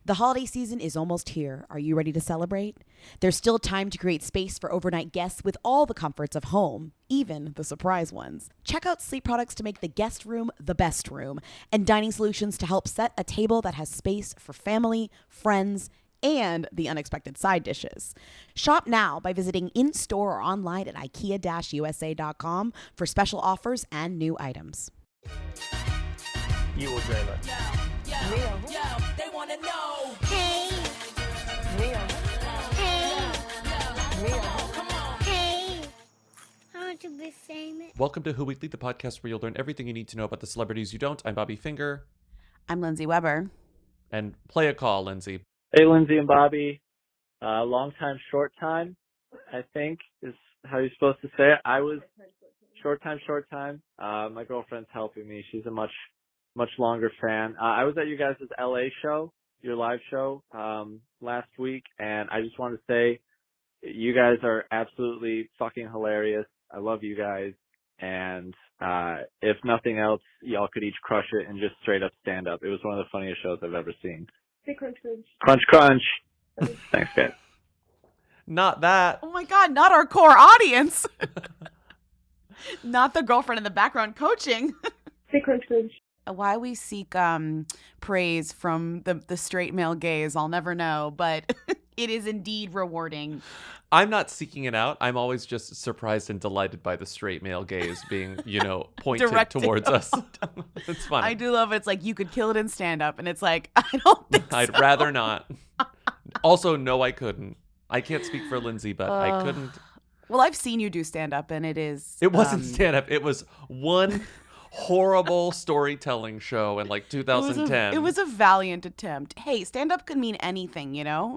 The holiday season is almost here. Are you ready to celebrate? There's still time to create space for overnight guests with all the comforts of home, even the surprise ones. Check out Sleep Products to make the guest room the best room, and dining solutions to help set a table that has space for family, friends, and the unexpected side dishes. Shop now by visiting in-store or online at ikea-usa.com for special offers and new items. You will dream it. Real. They want to know. Hey. Real. Hey. Real. Come on. Hey. I want to be famous. Welcome to Who Weekly, the podcast where you'll learn everything you need to know about the celebrities you don't. I'm Bobby Finger. I'm Lindsay Weber. And play a call, Lindsay. Hey, Lindsay and Bobby. Long time, short time, I think is how you're supposed to say it. I was short time. My girlfriend's helping me. She's a much longer fan. I was at you guys' LA show, your live show, last week, and I just want to say you guys are absolutely fucking hilarious. I love you guys, and if nothing else, y'all could each crush it and just straight up stand up. It was one of the funniest shows I've ever seen. Say crunch, crunch. Crunch, crunch. Thanks, guys. Not that. Oh my God, not our core audience. Not the girlfriend in the background coaching. Say crunch, crunch. Why we seek praise from the straight male gaze, I'll never know, but it is indeed rewarding. I'm not seeking it out. I'm always just surprised and delighted by the straight male gaze being, pointed Directed towards us. It's funny. I do love it. It's like you could kill it in stand up, and it's like, I don't think so. I'd rather not. Also, no, I couldn't. I can't speak for Lindsay, but I couldn't. Well, I've seen you do stand up, and it wasn't stand up. It was one horrible storytelling show in like 2010. It was a valiant attempt. Hey, stand up can mean anything,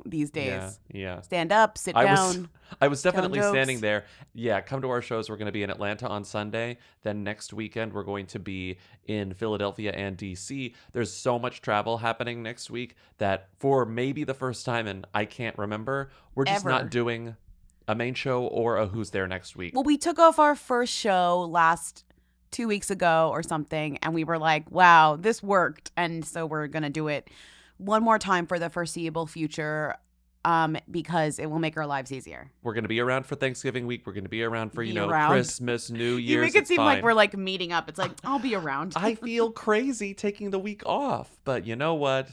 these days. Yeah. Stand up, sit down. I was definitely jokes. standing there. Yeah, come to our shows. We're going to be in Atlanta on Sunday. Then next weekend, we're going to be in Philadelphia and DC. There's so much travel happening next week that for maybe the first time, and I can't remember, we're just not doing a main show or a Who's There next week. Well, we took off our first show 2 weeks ago or something, and we were like, wow, this worked. And so we're going to do it one more time for the foreseeable future because it will make our lives easier. We're going to be around for Thanksgiving week. We're going to be around for, around. Christmas, New Year's. You make it seem fine. like we're like meeting up. It's like, I'll be around. I feel crazy taking the week off. But you know what?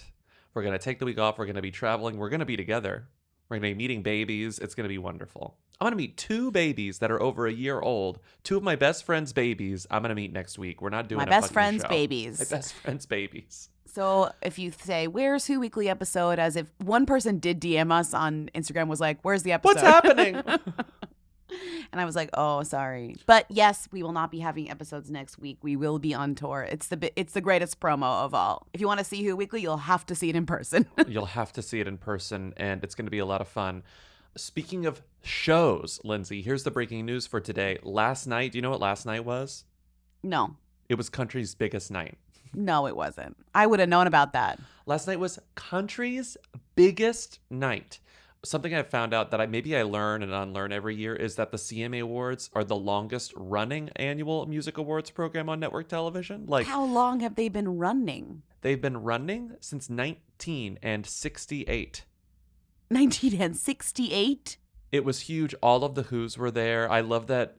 We're going to take the week off. We're going to be traveling. We're going to be together. We're going to be meeting babies. It's going to be wonderful. I'm going to meet 2 babies that are over a year old. 2 of my best friends' babies I'm going to meet next week. We're not doing My a best fucking friend's show. babies. My best friend's babies. So if you say, where's Who Weekly episode? As if one person did DM us on Instagram was like, where's the episode? What's happening? And I was like, oh, sorry. But yes, we will not be having episodes next week. We will be on tour. It's the greatest promo of all. If you want to see Who Weekly, you'll have to see it in person. You'll have to see it in person, and it's going to be a lot of fun. Speaking of shows, Lindsay, here's the breaking news for today. Last night, do you know what last night was? No. It was country's biggest night. No, it wasn't. I would have known about that. Last night was country's biggest night. Something I've found out that I learn and unlearn every year is that the CMA Awards are the longest running annual music awards program on network television. Like, how long have they been running? They've been running since 1968. 1968? It was huge. All of the Who's were there. I love that.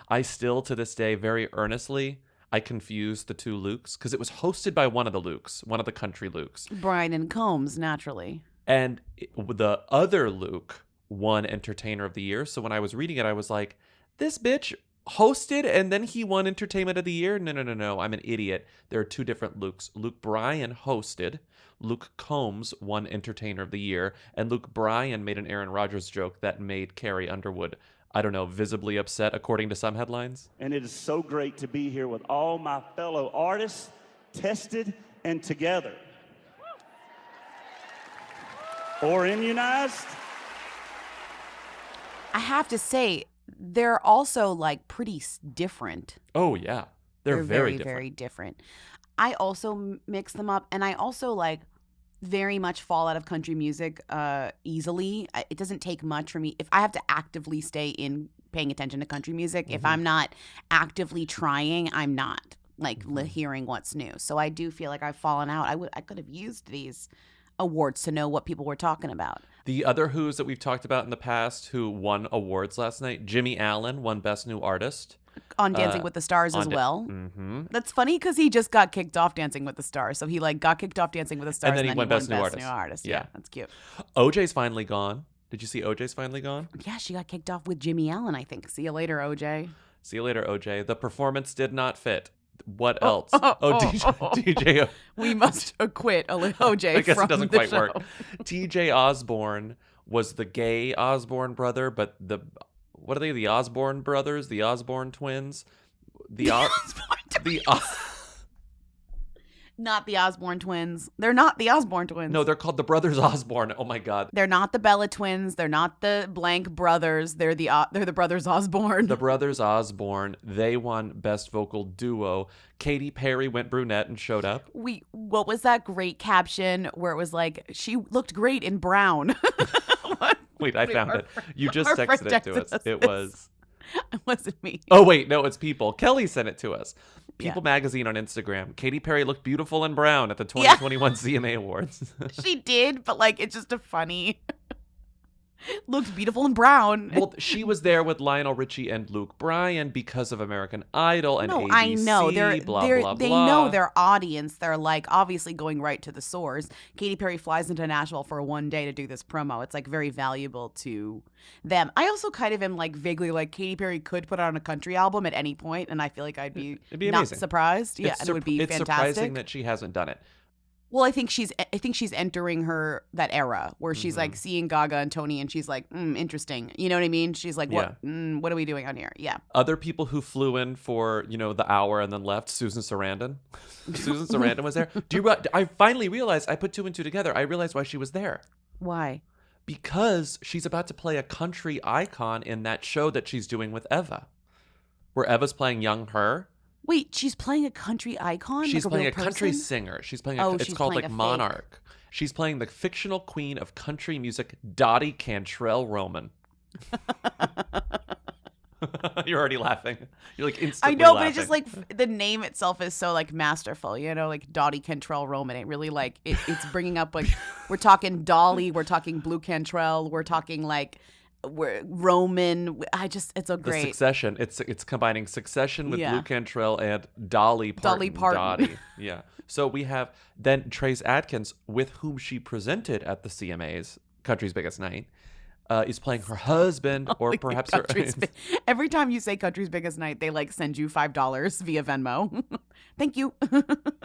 I still, to this day, very earnestly, I confused the 2 Lukes because it was hosted by one of the Lukes, one of the country Lukes. Brian and Combs, naturally. And the other Luke won Entertainer of the Year. So when I was reading it, I was like, this bitch hosted and then he won Entertainment of the Year? No. I'm an idiot. There are 2 different Lukes. Luke Bryan hosted. Luke Combs won Entertainer of the Year. And Luke Bryan made an Aaron Rodgers joke that made Carrie Underwood, I don't know, visibly upset, according to some headlines. And it is so great to be here with all my fellow artists, tested and together. Or immunized. I have to say, they're also like pretty different. Oh, yeah. They're very different. Very different. I also mix them up, and I also like very much fall out of country music easily. It doesn't take much for me. If I have to actively stay in paying attention to country music, if I'm not actively trying, I'm not like hearing what's new. So I do feel like I've fallen out. I could have used these awards to know what people were talking about. The other Who's that we've talked about in the past who won awards last night, Jimmy Allen won Best New Artist. On Dancing with the Stars as well. Mm-hmm. That's funny because he just got kicked off Dancing with the Stars. So he like got kicked off Dancing with the Stars And then he won Best New Artist. Yeah, that's cute. OJ's finally gone. Did you see OJ's finally gone? Yeah, she got kicked off with Jimmy Allen, I think. See you later, OJ. See you later, OJ. The performance did not fit. What else? DJ. We must acquit OJ. I guess from it doesn't the quite show. work. TJ Osborne was the gay Osborne brother, but what are they? The Osborne brothers, the Osborne twins, Not the Osborne twins. They're not the Osborne twins. No, they're called the brothers Osborne. Oh my God. They're not the Bella twins. They're not the blank brothers. They're the brothers Osborne. The brothers Osborne. They won Best Vocal Duo. Katy Perry went brunette and showed up. What was that great caption where it was like, she looked great in brown? Wait, I found it. You just texted it to us. It was... It wasn't me. Oh, wait. No, it's People. Kelly sent it to us. People Yeah. Magazine on Instagram. Katy Perry looked beautiful in brown at the 2021 CMA Awards. She did, but like, it's just a funny... Looked beautiful in brown. Well, she was there with Lionel Richie and Luke Bryan because of American Idol and ABC. I know. They know their audience. They're like obviously going right to the source. Katy Perry flies into Nashville for one day to do this promo. It's like very valuable to them. I also kind of am like vaguely like Katy Perry could put on a country album at any point, and I feel like I'd be, It'd be not amazing. surprised. Yeah, and it would be it's fantastic. surprising that she hasn't done it. Well, I think she's entering that era where she's like seeing Gaga and Tony, and she's like, interesting. You know what I mean? She's like, what are we doing on here? Yeah. Other people who flew in for, the hour and then left, Susan Sarandon. Susan Sarandon was there. I finally realized, I put two and two together. I realized why she was there. Why? Because she's about to play a country icon in that show that she's doing with Eva, where Eva's playing young her. Wait, she's playing a country icon? She's like playing real a country person? singer. She's playing she's called playing like a Monarch. She's playing the fictional queen of country music, Dottie Cantrell Roman. You're already laughing. You're like instantly I know, laughing. but it's just like the name itself is so like masterful, like Dottie Cantrell Roman. It really like it's bringing up like we're talking Dolly, we're talking Blue Cantrell, we're talking like we're Roman. It's a great Succession. It's combining Succession with Yeah. Blue Cantrell and Dolly Parton. Dolly Parton. Dottie. Yeah. So we have then Trace Adkins, with whom she presented at the CMAs, Country's Biggest Night, is playing her husband, or Like, perhaps her. Every time you say Country's Biggest Night, they like send you $5 via Venmo. Thank you.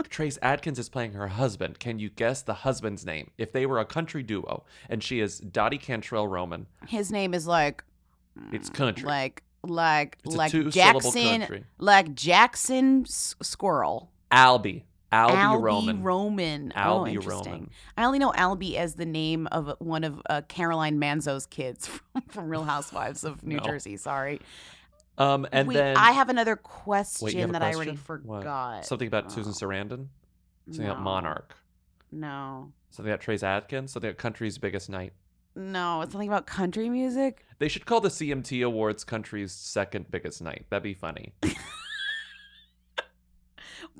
Trace Adkins is playing her husband. Can you guess the husband's name? If they were a country duo, and she is Dottie Cantrell Roman, His name is like it's country. like a two-syllable Jackson, country. like Jackson Squirrel. Albie Roman. Roman. Albie Interesting. Roman. I only know Albie as the name of one of Caroline Manzo's kids from Real Housewives of New No. Jersey. Sorry. And Wait, then I have another question Wait, you have a that I already question? What? forgot. Something about Susan Sarandon. Something about No. Monarch. No. Something about Trace Adkins. Something about Country's Biggest Night. No, it's something about country music. They should call the CMT Awards Country's Second Biggest Night. That'd be funny.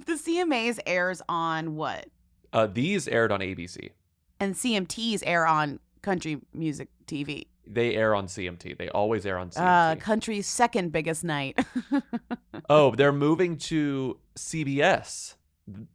The CMAs airs on what? These aired on ABC. And CMTs air on country music TV. They air on CMT. They always air on CMT. Country's second biggest night. Oh, they're moving to CBS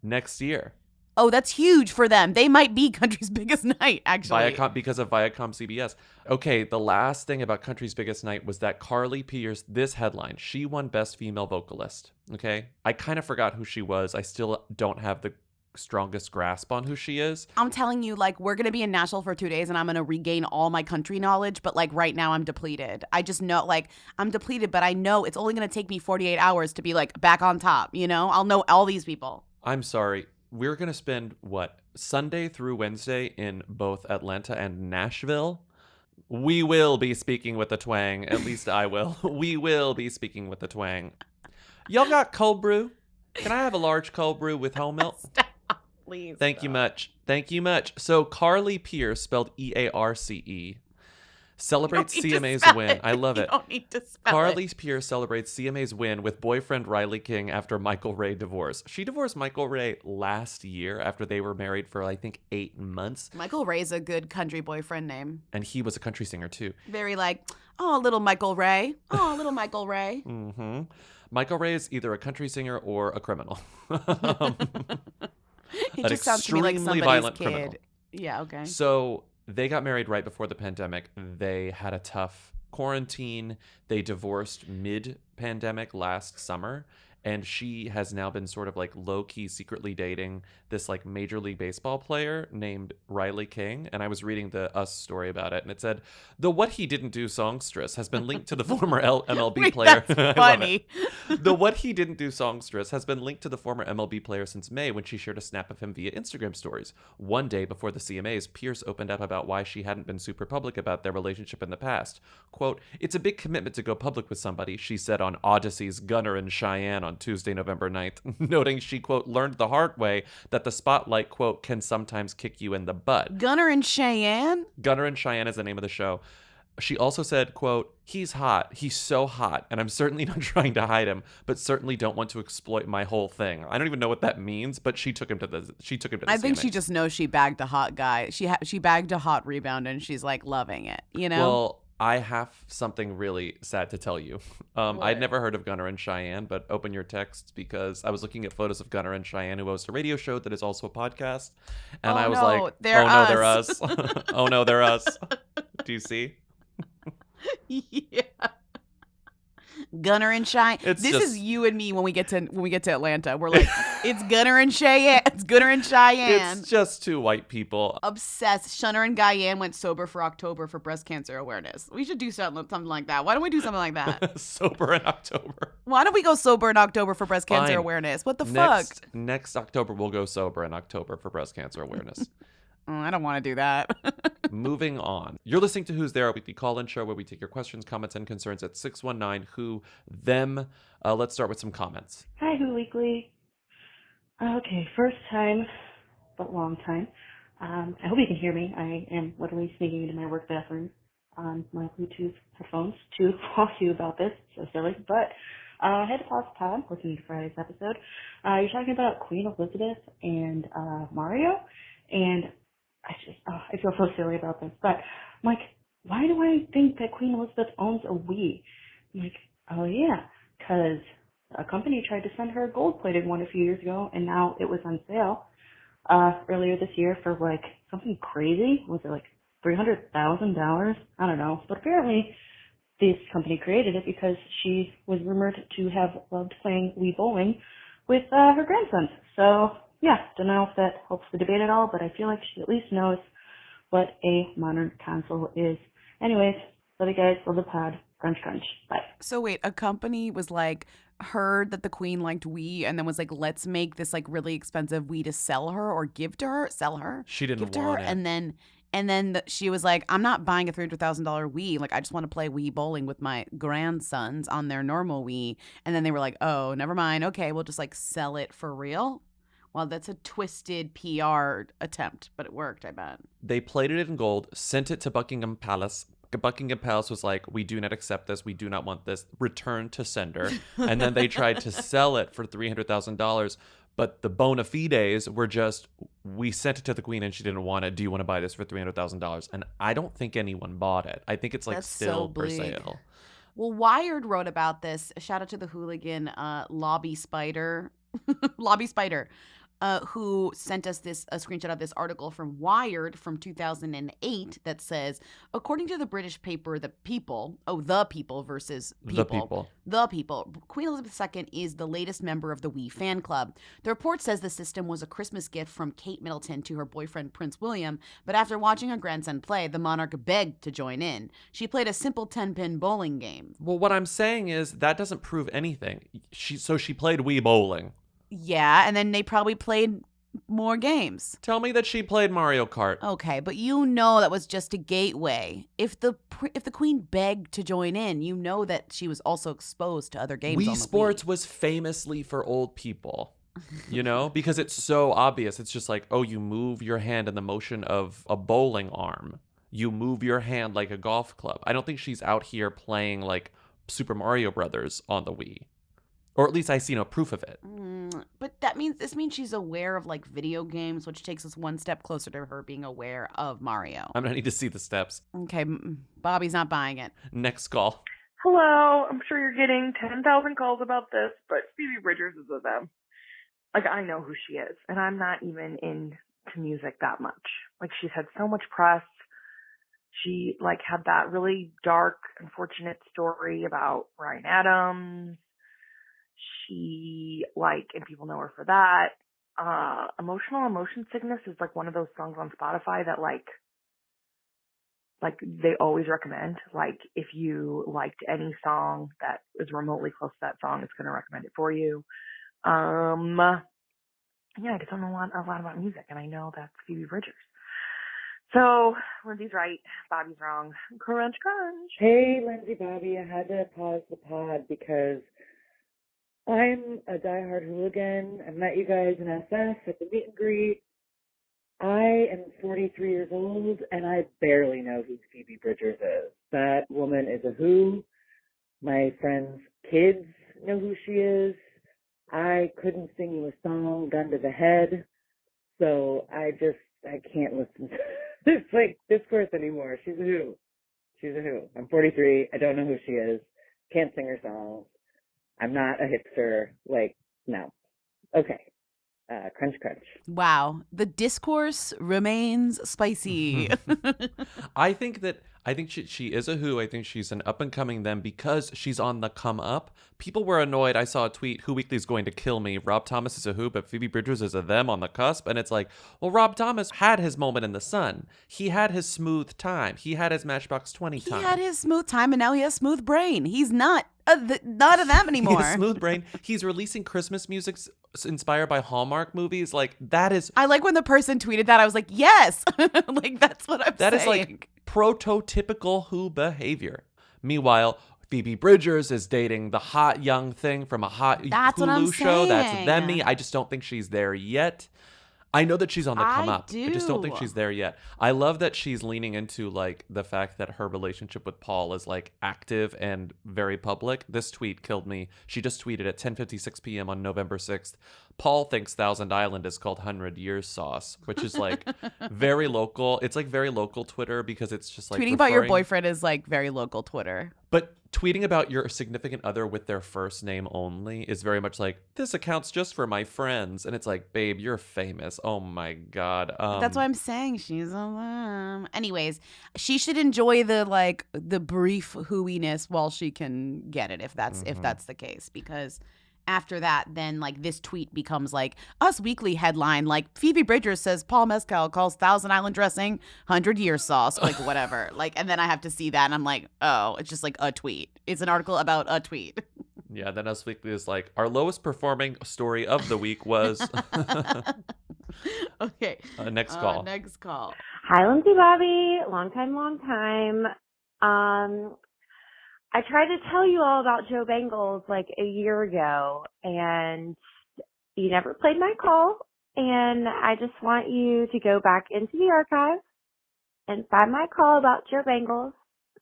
next year. Oh, that's huge for them. They might be country's biggest night, actually. Because of Viacom CBS. Okay, the last thing about Country's Biggest Night was that Carly Pierce, this headline, she won Best Female Vocalist. Okay? I kind of forgot who she was. I still don't have the strongest grasp on who she is. I'm telling you, like, we're going to be in Nashville for 2 days and I'm going to regain all my country knowledge. But, like, right now I'm depleted. I just know, like, I'm depleted, but I know it's only going to take me 48 hours to be, like, back on top, you know? I'll know all these people. I'm sorry. We're going to spend, Sunday through Wednesday in both Atlanta and Nashville? We will be speaking with the twang. At least I will. We will be speaking with the twang. Y'all got cold brew? Can I have a large cold brew with whole milk? Stop, please. Thank you much. Thank you much. So Carly Pierce, spelled Earce, celebrates You don't need to CMA's spell win. it. I love You it. don't need to spell Carly it. Pierce celebrates CMA's win with boyfriend Riley King after Michael Ray divorce. She divorced Michael Ray last year after they were married for, I think, 8 months. Michael Ray's a good country boyfriend name. And he was a country singer, too. Very like, oh, little Michael Ray. Oh, little Michael Ray. Mm-hmm. Michael Ray is either a country singer or a criminal. It An just sounds to me like extremely somebody's violent kid. criminal. Yeah, okay. So they got married right before the pandemic. They had a tough quarantine. They divorced mid-pandemic last summer. And she has now been sort of like low-key secretly dating this like Major League Baseball player named Riley King. And I was reading the Us story about it. And it said, the What He Didn't Do songstress has been linked to the former MLB Wait, player. that's I love funny. it. The What He Didn't Do songstress has been linked to the former MLB player since May when she shared a snap of him via Instagram stories. One day before the CMAs, Pierce opened up about why she hadn't been super public about their relationship in the past. Quote, it's a big commitment to go public with somebody, she said on Odyssey's Gunner and Cheyenne on Tuesday, November 9th, noting she, quote, learned the hard way that the spotlight, quote, can sometimes kick you in the butt. Gunner and Cheyenne? Gunner and Cheyenne is the name of the show. She also said, quote, he's hot. He's so hot. And I'm certainly not trying to hide him, but certainly don't want to exploit my whole thing. I don't even know what that means, but she took him to the I think she CMAs. just knows she bagged a hot guy. She bagged a hot rebound and she's like loving it, you know? Well, I have something really sad to tell you. I'd never heard of Gunner and Cheyenne, but open your texts because I was looking at photos of Gunner and Cheyenne, who host a radio show that is also a podcast. And I was no, like, they're no, they're us." us. Oh, no, they're us. Do you see? Yeah. Gunner and Cheyenne. It's This just- is you and me when we get to Atlanta. We're like, it's Gunner and Cheyenne. It's Gunner and Cheyenne. It's just two white people. Obsessed. Shunner and Guyan went sober for October for breast cancer awareness. We should do something like that. Why don't we do something like that? Sober in October. Why don't we go sober in October for breast cancer Fine. awareness? What the fuck? Next October, we'll go sober in October for breast cancer awareness. I don't want to do that. Moving on. You're listening to Who's There, a weekly call-in show where we take your questions, comments, and concerns at 619-WHO-THEM. Let's start with some comments. Hi, Who Weekly. Okay, first time, but long time. I hope you can hear me. I am literally sneaking into my work bathroom on my Bluetooth headphones to talk to you about this. So silly. But I had to pause the pod listening to Friday's episode. You're talking about Queen Elizabeth and Mario. And I feel so silly about this. But I'm like, why do I think that Queen Elizabeth owns a Wii? I'm like, oh yeah, because a company tried to send her a gold-plated one a few years ago, and now it was on sale earlier this year for like something crazy. Was it like $300,000? I don't know. But apparently this company created it because she was rumored to have loved playing Wii bowling with her grandson. So yeah, don't know if that helps the debate at all, but I feel like she at least knows what a modern console is. Anyways, love you guys, love the pod. Crunch, crunch. Bye. So wait, a company was like, heard that the queen liked Wii and then was like, let's make this like really expensive Wii to sell her or give to her, sell her. She didn't give to want her, it. And then she was like, I'm not buying a $300,000 Wii. Like, I just want to play Wii bowling with my grandsons on their normal Wii. And then they were like, oh, never mind. Okay, we'll just like sell it for real. Well, that's a twisted PR attempt, but it worked, I bet. They plated it in gold, sent it to Buckingham Palace. Buckingham Palace was like, we do not accept this. We do not want this. Return to sender. And then they tried to sell it for $300,000. But the bona fides were just, we sent it to the queen and she didn't want it. Do you want to buy this for $300,000? And I don't think anyone bought it. I think it's like That's still so for bleak. sale. Well, Wired wrote about this. Shout out to the hooligan Lobby Spider. Lobby Spider. Who sent us a screenshot of this article from Wired from 2008 that says, according to the British paper The People versus People. The People. Queen Elizabeth II is the latest member of the Wii fan club. The report says the system was a Christmas gift from Kate Middleton to her boyfriend Prince William, but after watching her grandson play, the monarch begged to join in. She played a simple 10-pin bowling game. Well, what I'm saying is that doesn't prove anything. So she played Wii bowling. Yeah, and then they probably played more games. Tell me that she played Mario Kart. Okay, but you know that was just a gateway. If the queen begged to join in, you know that she was also exposed to other games. Wii on the Sports Wii. was famously for old people, you know, because it's so obvious. It's just like, oh, you move your hand in the motion of a bowling arm. you move your hand like a golf club. I don't think she's out here playing like Super Mario Brothers on the Wii. Or at least I see no proof of it. But this means she's aware of like video games, which takes us one step closer to her being aware of Mario. I'm gonna need to see the steps. Okay, Bobby's not buying it. Next call. Hello, I'm sure you're getting 10,000 calls about this, but Phoebe Bridgers is of them. Like, I know who she is, and I'm not even into music that much. Like, she's had so much press. She, like, had that really dark, unfortunate story about Ryan Adams. She, like, and people know her for that. Emotional Emotion Sickness is, like, one of those songs on Spotify that, like, they always recommend. Like, if you liked any song that is remotely close to that song, it's going to recommend it for you. Yeah, I just don't know a lot about music, and I know that's Phoebe Bridgers. So, Lindsay's right, Bobby's wrong. Crunch, crunch. Hey, Lindsay, Bobby, I had to pause the pod because I'm a diehard hooligan. I met you guys in SF at the meet and greet. I am 43 years old, and I barely know who Phoebe Bridgers is. That woman is a who. My friends' kids know who she is. I couldn't sing you a song, gun to the head, so I can't listen to this, like, discourse anymore. She's a who. She's a who. I'm 43. I don't know who she is. Can't sing her songs. I'm not a hipster. Like, no. Okay. Crunch, crunch. Wow. The discourse remains spicy. I think she is a who. I think she's an up and coming them because she's on the come up. People were annoyed. I saw a tweet, Who Weekly's going to kill me. Rob Thomas is a who, but Phoebe Bridgers is a them on the cusp. And it's like, well, Rob Thomas had his moment in the sun. He had his smooth time. He had his Matchbox 20 time. He had his smooth time, and now he has smooth brain. He's not of them anymore. He has smooth brain. He's releasing Christmas music inspired by Hallmark movies. Like, that is... I like when the person tweeted that. I was like, yes. Like, that's what I'm saying. That is like prototypical who behavior. Meanwhile, Phoebe Bridgers is dating the hot young thing from a hot That's what I'm Hulu show. That's saying. them. I just don't think she's there yet. I know that she's on the come up. I just don't think she's there yet. I love that she's leaning into like the fact that her relationship with Paul is like active and very public. This tweet killed me. She just tweeted at 10:56 p.m. on November 6th. Paul thinks Thousand Island is called 100 Years Sauce, which is like very local. It's like very local Twitter because it's just like tweeting about your boyfriend is like very local Twitter. But tweeting about your significant other with their first name only is very much like, this account's just for my friends. And it's like, babe, you're famous. Oh my God. That's why I'm saying she's a them. Anyways, she should enjoy the brief hooiness while she can get it, if that's the case. Because after that, then like this tweet becomes like Us Weekly headline, like Phoebe Bridgers says Paul Mescal calls Thousand Island dressing 100 Year sauce, like whatever. Like, and then I have to see that and I'm like, oh, it's just like a tweet. It's an article about a tweet. Yeah, then Us Weekly is like, our lowest performing story of the week was... Okay. Next call. Next call. Hi, Lindsay Bobby. Long time. I tried to tell you all about Joe Bangles like a year ago, and you never played my call. And I just want you to go back into the archive and find my call about Joe Bangles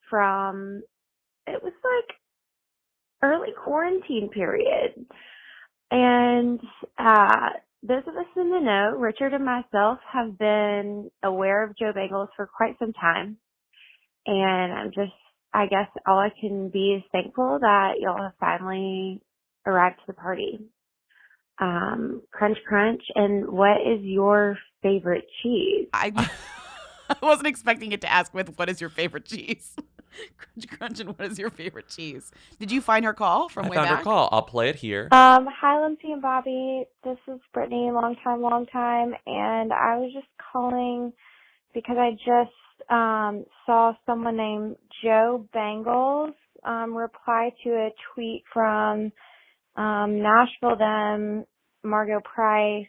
from, it was like early quarantine period. And those of us in the know, Richard and myself, have been aware of Joe Bangles for quite some time. And I guess all I can be is thankful that y'all have finally arrived to the party. Crunch, crunch. And what is your favorite cheese? I wasn't expecting it to ask with what is your favorite cheese? Crunch, crunch, and what is your favorite cheese? Did you find her call from way back? I found her call. I'll play it here. Hi, Lindsay and Bobby. This is Brittany, long time. And I was just calling because I just saw someone named Joe Bangles reply to a tweet from Nashville them, Margot Price.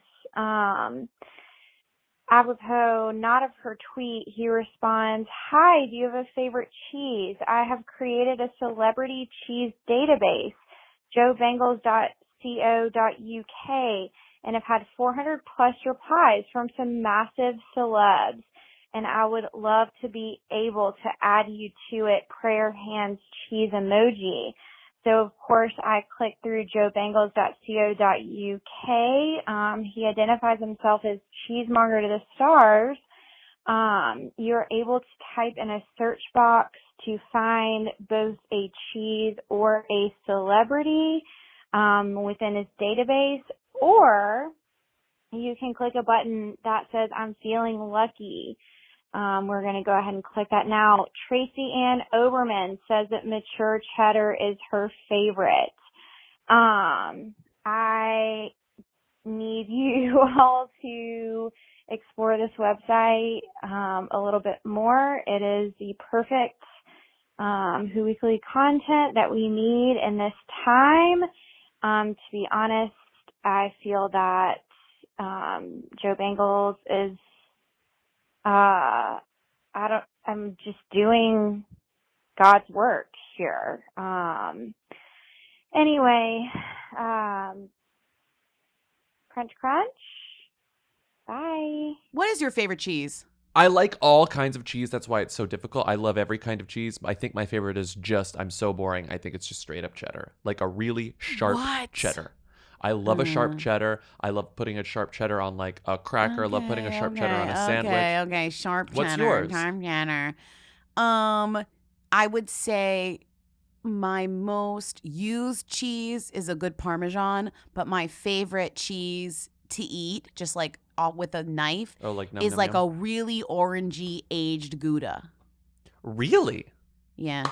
Apropos not of her tweet, he responds, "Hi, do you have a favorite cheese? I have created a celebrity cheese database, joebangles.co.uk, and have had 400 plus replies from some massive celebs. and I would love to be able to add you to it. Prayer hands cheese emoji. So, of course, I clicked through joebangles.co.uk. He identifies himself as Cheesemonger to the Stars. You're able to type in a search box to find both a cheese or a celebrity within his database, or you can click a button that says, I'm feeling lucky. We're going to go ahead and click that now. Tracy Ann Oberman says that mature cheddar is her favorite. I need you all to explore this website a little bit more. It is the perfect Who Weekly content that we need in this time. To be honest, I feel that Joe Bangles is I'm just doing God's work here. Anyway, crunch, crunch. Bye. What is your favorite cheese? I like all kinds of cheese. That's why it's so difficult. I love every kind of cheese. I think my favorite is just, I'm so boring. I think it's just straight up cheddar. Like a really sharp cheddar. I love a sharp cheddar. I love putting a sharp cheddar on like a cracker. I love putting a sharp cheddar on a sandwich. Okay, sharp cheddar. What's yours? Sharp cheddar. I would say my most used cheese is a good Parmesan, but my favorite cheese to eat, just like all with a knife, is like a really orangey aged Gouda. Really? Yeah.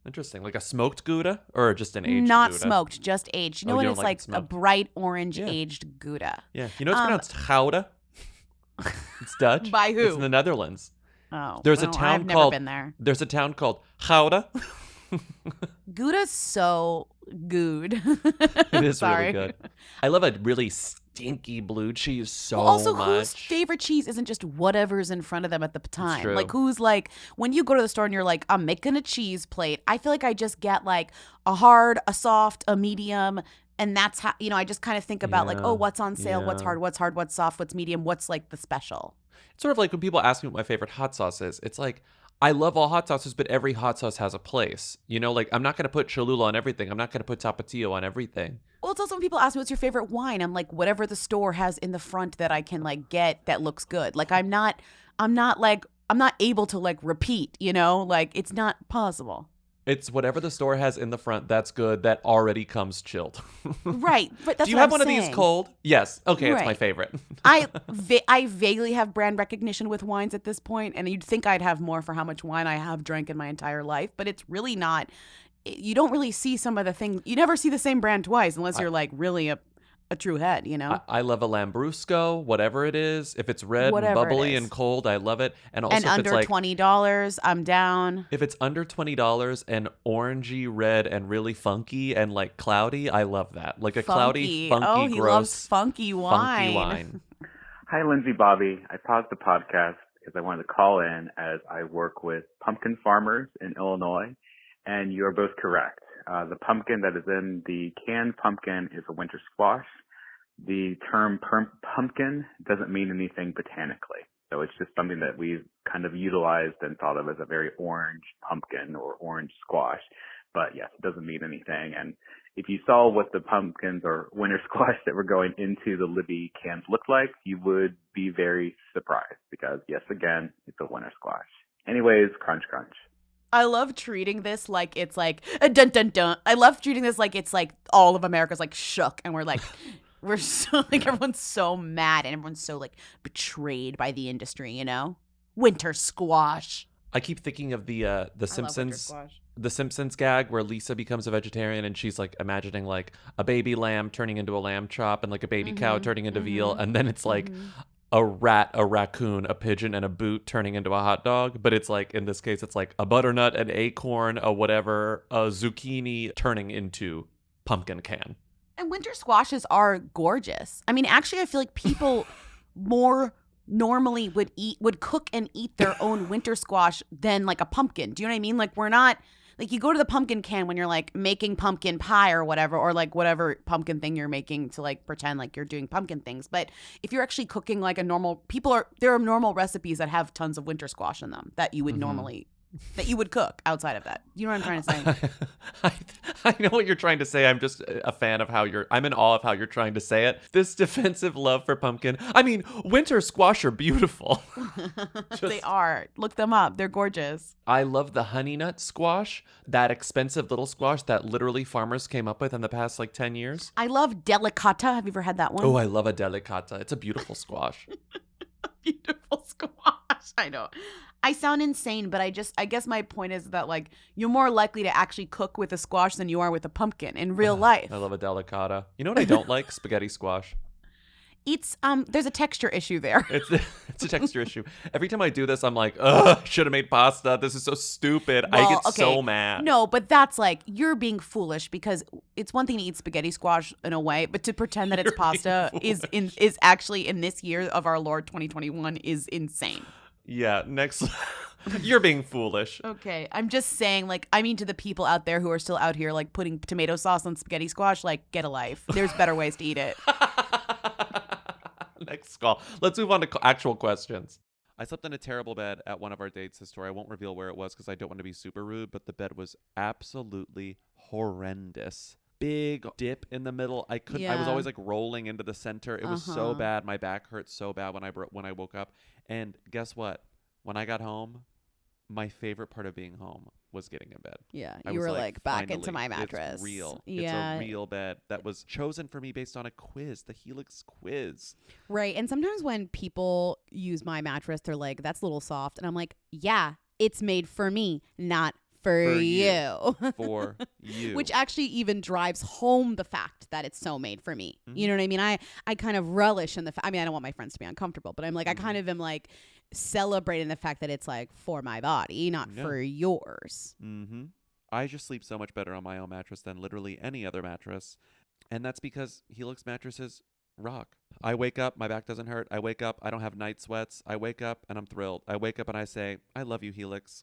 Interesting. Like a smoked Gouda or just an aged Not Gouda? smoked, just aged. You know when it's like a bright orange aged Gouda? Yeah. You know it's pronounced Gouda? It's Dutch. By who? It's in the Netherlands. Oh, There's a town I've called, never been there. There's a town called Gouda. Gouda's so good. It is Sorry. really good. I love a really stinky blue cheese so also, much. whose favorite cheese isn't just whatever's in front of them at the time? true. Like, who's like, when you go to the store and you're like, I'm making a cheese plate, I feel like I just get like a hard, a soft, a medium. And that's how, I just kind of think about like, oh, what's on sale, what's hard, what's soft, what's medium, what's like the special. It's sort of like when people ask me what my favorite hot sauce is. It's like, I love all hot sauces, but every hot sauce has a place. Like I'm not going to put Cholula on everything. I'm not going to put Tapatio on everything. Well, it's also when people ask me what's your favorite wine, I'm like, whatever the store has in the front that I can like get that looks good. Like I'm not able to like repeat, like it's not possible. It's whatever the store has in the front that's good that already comes chilled. Right. But that's Do you what have I'm one saying. of these cold? Yes. Okay, it's my Right. favorite. I vaguely have brand recognition with wines at this point, and you'd think I'd have more for how much wine I have drank in my entire life, but it's really not. You don't really see some of the things. You never see the same brand twice unless you're like really a true head, I love a Lambrusco, whatever it is. If it's red and Whatever it bubbly is. and cold, I love it. And also And if under it's like $20, I'm down. if it's under $20 and orangey red and really funky and like cloudy, I love that. Like a cloudy, funky, oh, he gross, loves funky wine. funky wine. Hi, Lindsay Bobby. I paused the podcast because I wanted to call in as I work with pumpkin farmers in Illinois, and you are both correct. The pumpkin that is in the canned pumpkin is a winter squash. The term pumpkin doesn't mean anything botanically. So it's just something that we've kind of utilized and thought of as a very orange pumpkin or orange squash. But yes, it doesn't mean anything. And if you saw what the pumpkins or winter squash that were going into the Libby cans looked like, you would be very surprised because, yes, again, it's a winter squash. Anyways, crunch, crunch. I love treating this like it's like a dun dun dun. I love treating this like it's like all of America's like shook and we're like we're so like everyone's so mad and everyone's so like betrayed by the industry, Winter squash. I keep thinking of the Simpsons gag where Lisa becomes a vegetarian and she's like imagining like a baby lamb turning into a lamb chop and like a baby cow turning into veal, and then it's like a rat, a raccoon, a pigeon, and a boot turning into a hot dog. But it's like, in this case, it's like a butternut, an acorn, a whatever, a zucchini turning into pumpkin can. And winter squashes are gorgeous. I mean, actually, I feel like people more normally would cook and eat their own winter squash than like a pumpkin. Do you know what I mean? Like we're not Like you go to the pumpkin can when you're like making pumpkin pie or whatever, or like whatever pumpkin thing you're making to like pretend like you're doing pumpkin things. But if you're actually cooking like a normal, there are normal recipes that have tons of winter squash in them that you would normally, that you would cook outside of that. You know what I'm trying to say? I know what you're trying to say. I'm just a fan of I'm in awe of how you're trying to say it. This defensive love for pumpkin. I mean, winter squash are beautiful. They are. Look them up. They're gorgeous. I love the honey nut squash, that expensive little squash that literally farmers came up with in the past like 10 years. I love delicata. Have you ever had that one? Oh, I love a delicata. It's a beautiful squash. Beautiful squash. I know. I sound insane, but I guess my point is that like you're more likely to actually cook with a squash than you are with a pumpkin in real life. I love a delicata. You know what I don't like? Spaghetti squash. It's there's a texture issue there. It's a texture issue. Every time I do this, I'm like, ugh, should have made pasta. This is so stupid. Well, I get so mad. No, but that's like you're being foolish because it's one thing to eat spaghetti squash in a way, but to pretend that it's pasta is actually in this year of our Lord 2021 is insane. Yeah, next you're being foolish. Okay, I'm just saying, like, I mean to the people out there who are still out here, like, putting tomato sauce on spaghetti squash, like, get a life. There's better ways to eat it. Next call. Let's move on to actual questions. I slept in a terrible bed at one of our dates this story. I won't reveal where it was because I don't want to be super rude, but the bed was absolutely horrendous. Big dip in the middle. I was always like rolling into the center. It was so bad. My back hurt so bad when I woke up. And guess what? When I got home, my favorite part of being home was getting in bed. Yeah, you were like back into my mattress. It's real. Yeah. It's a real bed that was chosen for me based on a quiz, the Helix quiz. Right. And sometimes when people use my mattress, they're like, that's a little soft. And I'm like, yeah, it's made for me, not for you. For you. Which actually even drives home the fact that it's so made for me. You know what I mean? I kind of relish in the I mean, I don't want my friends to be uncomfortable, but I'm like, I kind of am like celebrating the fact that it's like for my body, not for yours. Mm-hmm. I just sleep so much better on my own mattress than literally any other mattress. And that's because Helix mattresses rock. I wake up, my back doesn't hurt. I wake up, I don't have night sweats. I wake up and I'm thrilled. I wake up and I say, I love you, Helix.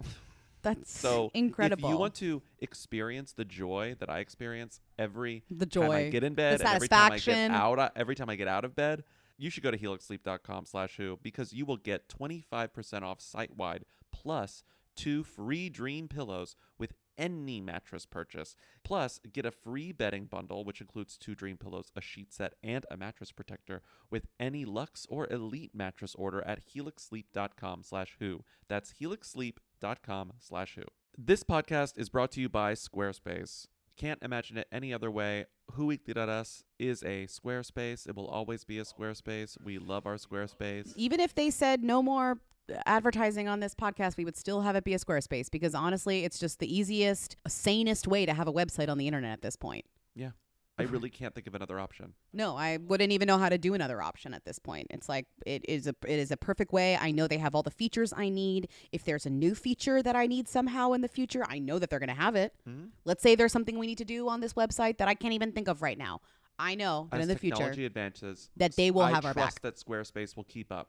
That's so incredible. If you want to experience the joy that I experience every time I get in bed, the and satisfaction, every time I get out of bed, you should go to helixsleep.com/who because you will get 25% off site-wide plus 2 free dream pillows with any mattress purchase. Plus, get a free bedding bundle, which includes 2 dream pillows, a sheet set, and a mattress protector with any Luxe or Elite mattress order at helixsleep.com/who. That's helixsleep.com/who. This podcast is brought to you by Squarespace. Can't imagine it any other way. WhoWeekly.us is a Squarespace. It will always be a Squarespace. We love our Squarespace. Even if they said no more advertising on this podcast, we would still have it be a Squarespace because honestly, it's just the easiest, sanest way to have a website on the internet at this point. Yeah. I really can't think of another option. No, I wouldn't even know how to do another option at this point. It's like it is a perfect way. I know they have all the features I need. If there's a new feature that I need somehow in the future, I know that they're going to have it. Mm-hmm. Let's say there's something we need to do on this website that I can't even think of right now. I know that in the future technology advances, that they will have our back. I trust that Squarespace will keep up.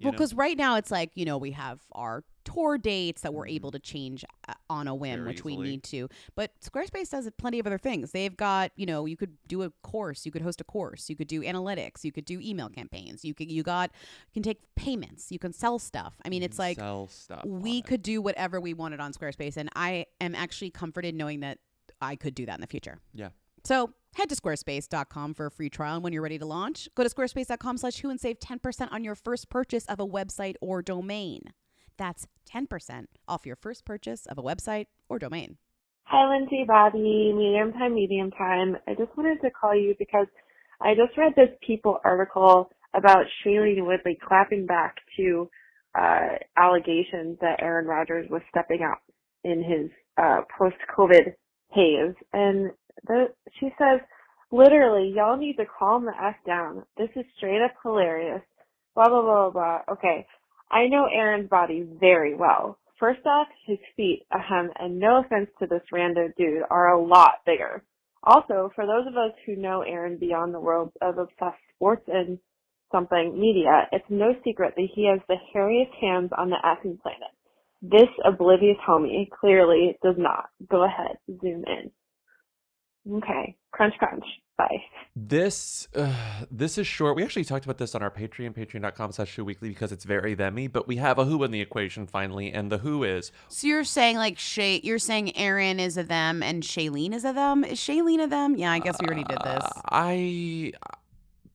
Well, because right now it's like, we have our tour dates that we're able to change on a whim, very which easily. we need to. But Squarespace does plenty of other things. They've got, you could do a course, you could host a course, you could do analytics, you could do email campaigns, you can take payments, you can sell stuff. I mean, it's like sell stuff we could do whatever we wanted on Squarespace, and I am actually comforted knowing that I could do that in the future. Yeah. So head to squarespace.com for a free trial. And when you're ready to launch, go to squarespace.com/who and save 10% on your first purchase of a website or domain. That's 10% off your first purchase of a website or domain. Hi, Lindsay, Bobby, medium time. I just wanted to call you because I just read this People article about Shailene Woodley clapping back to allegations that Aaron Rodgers was stepping out in his post-COVID haze. And she says, literally, y'all need to calm the F down. This is straight up hilarious. Blah, blah, blah, blah. Okay, I know Aaron's body very well. First off, his feet, and no offense to this random dude, are a lot bigger. Also, for those of us who know Aaron beyond the world of obsessed sports and something media, it's no secret that he has the hairiest hands on the effing planet. This oblivious homie clearly does not. Go ahead. Zoom in. Okay. Crunch, crunch. Bye. This is short. We actually talked about this on our Patreon, patreon.com/ShowWeekly, because it's very themmy, but we have a who in the equation finally, and the who is... So you're saying like you're saying Aaron is a them and Shailene is a them? Is Shailene a them? Yeah, I guess we already did this.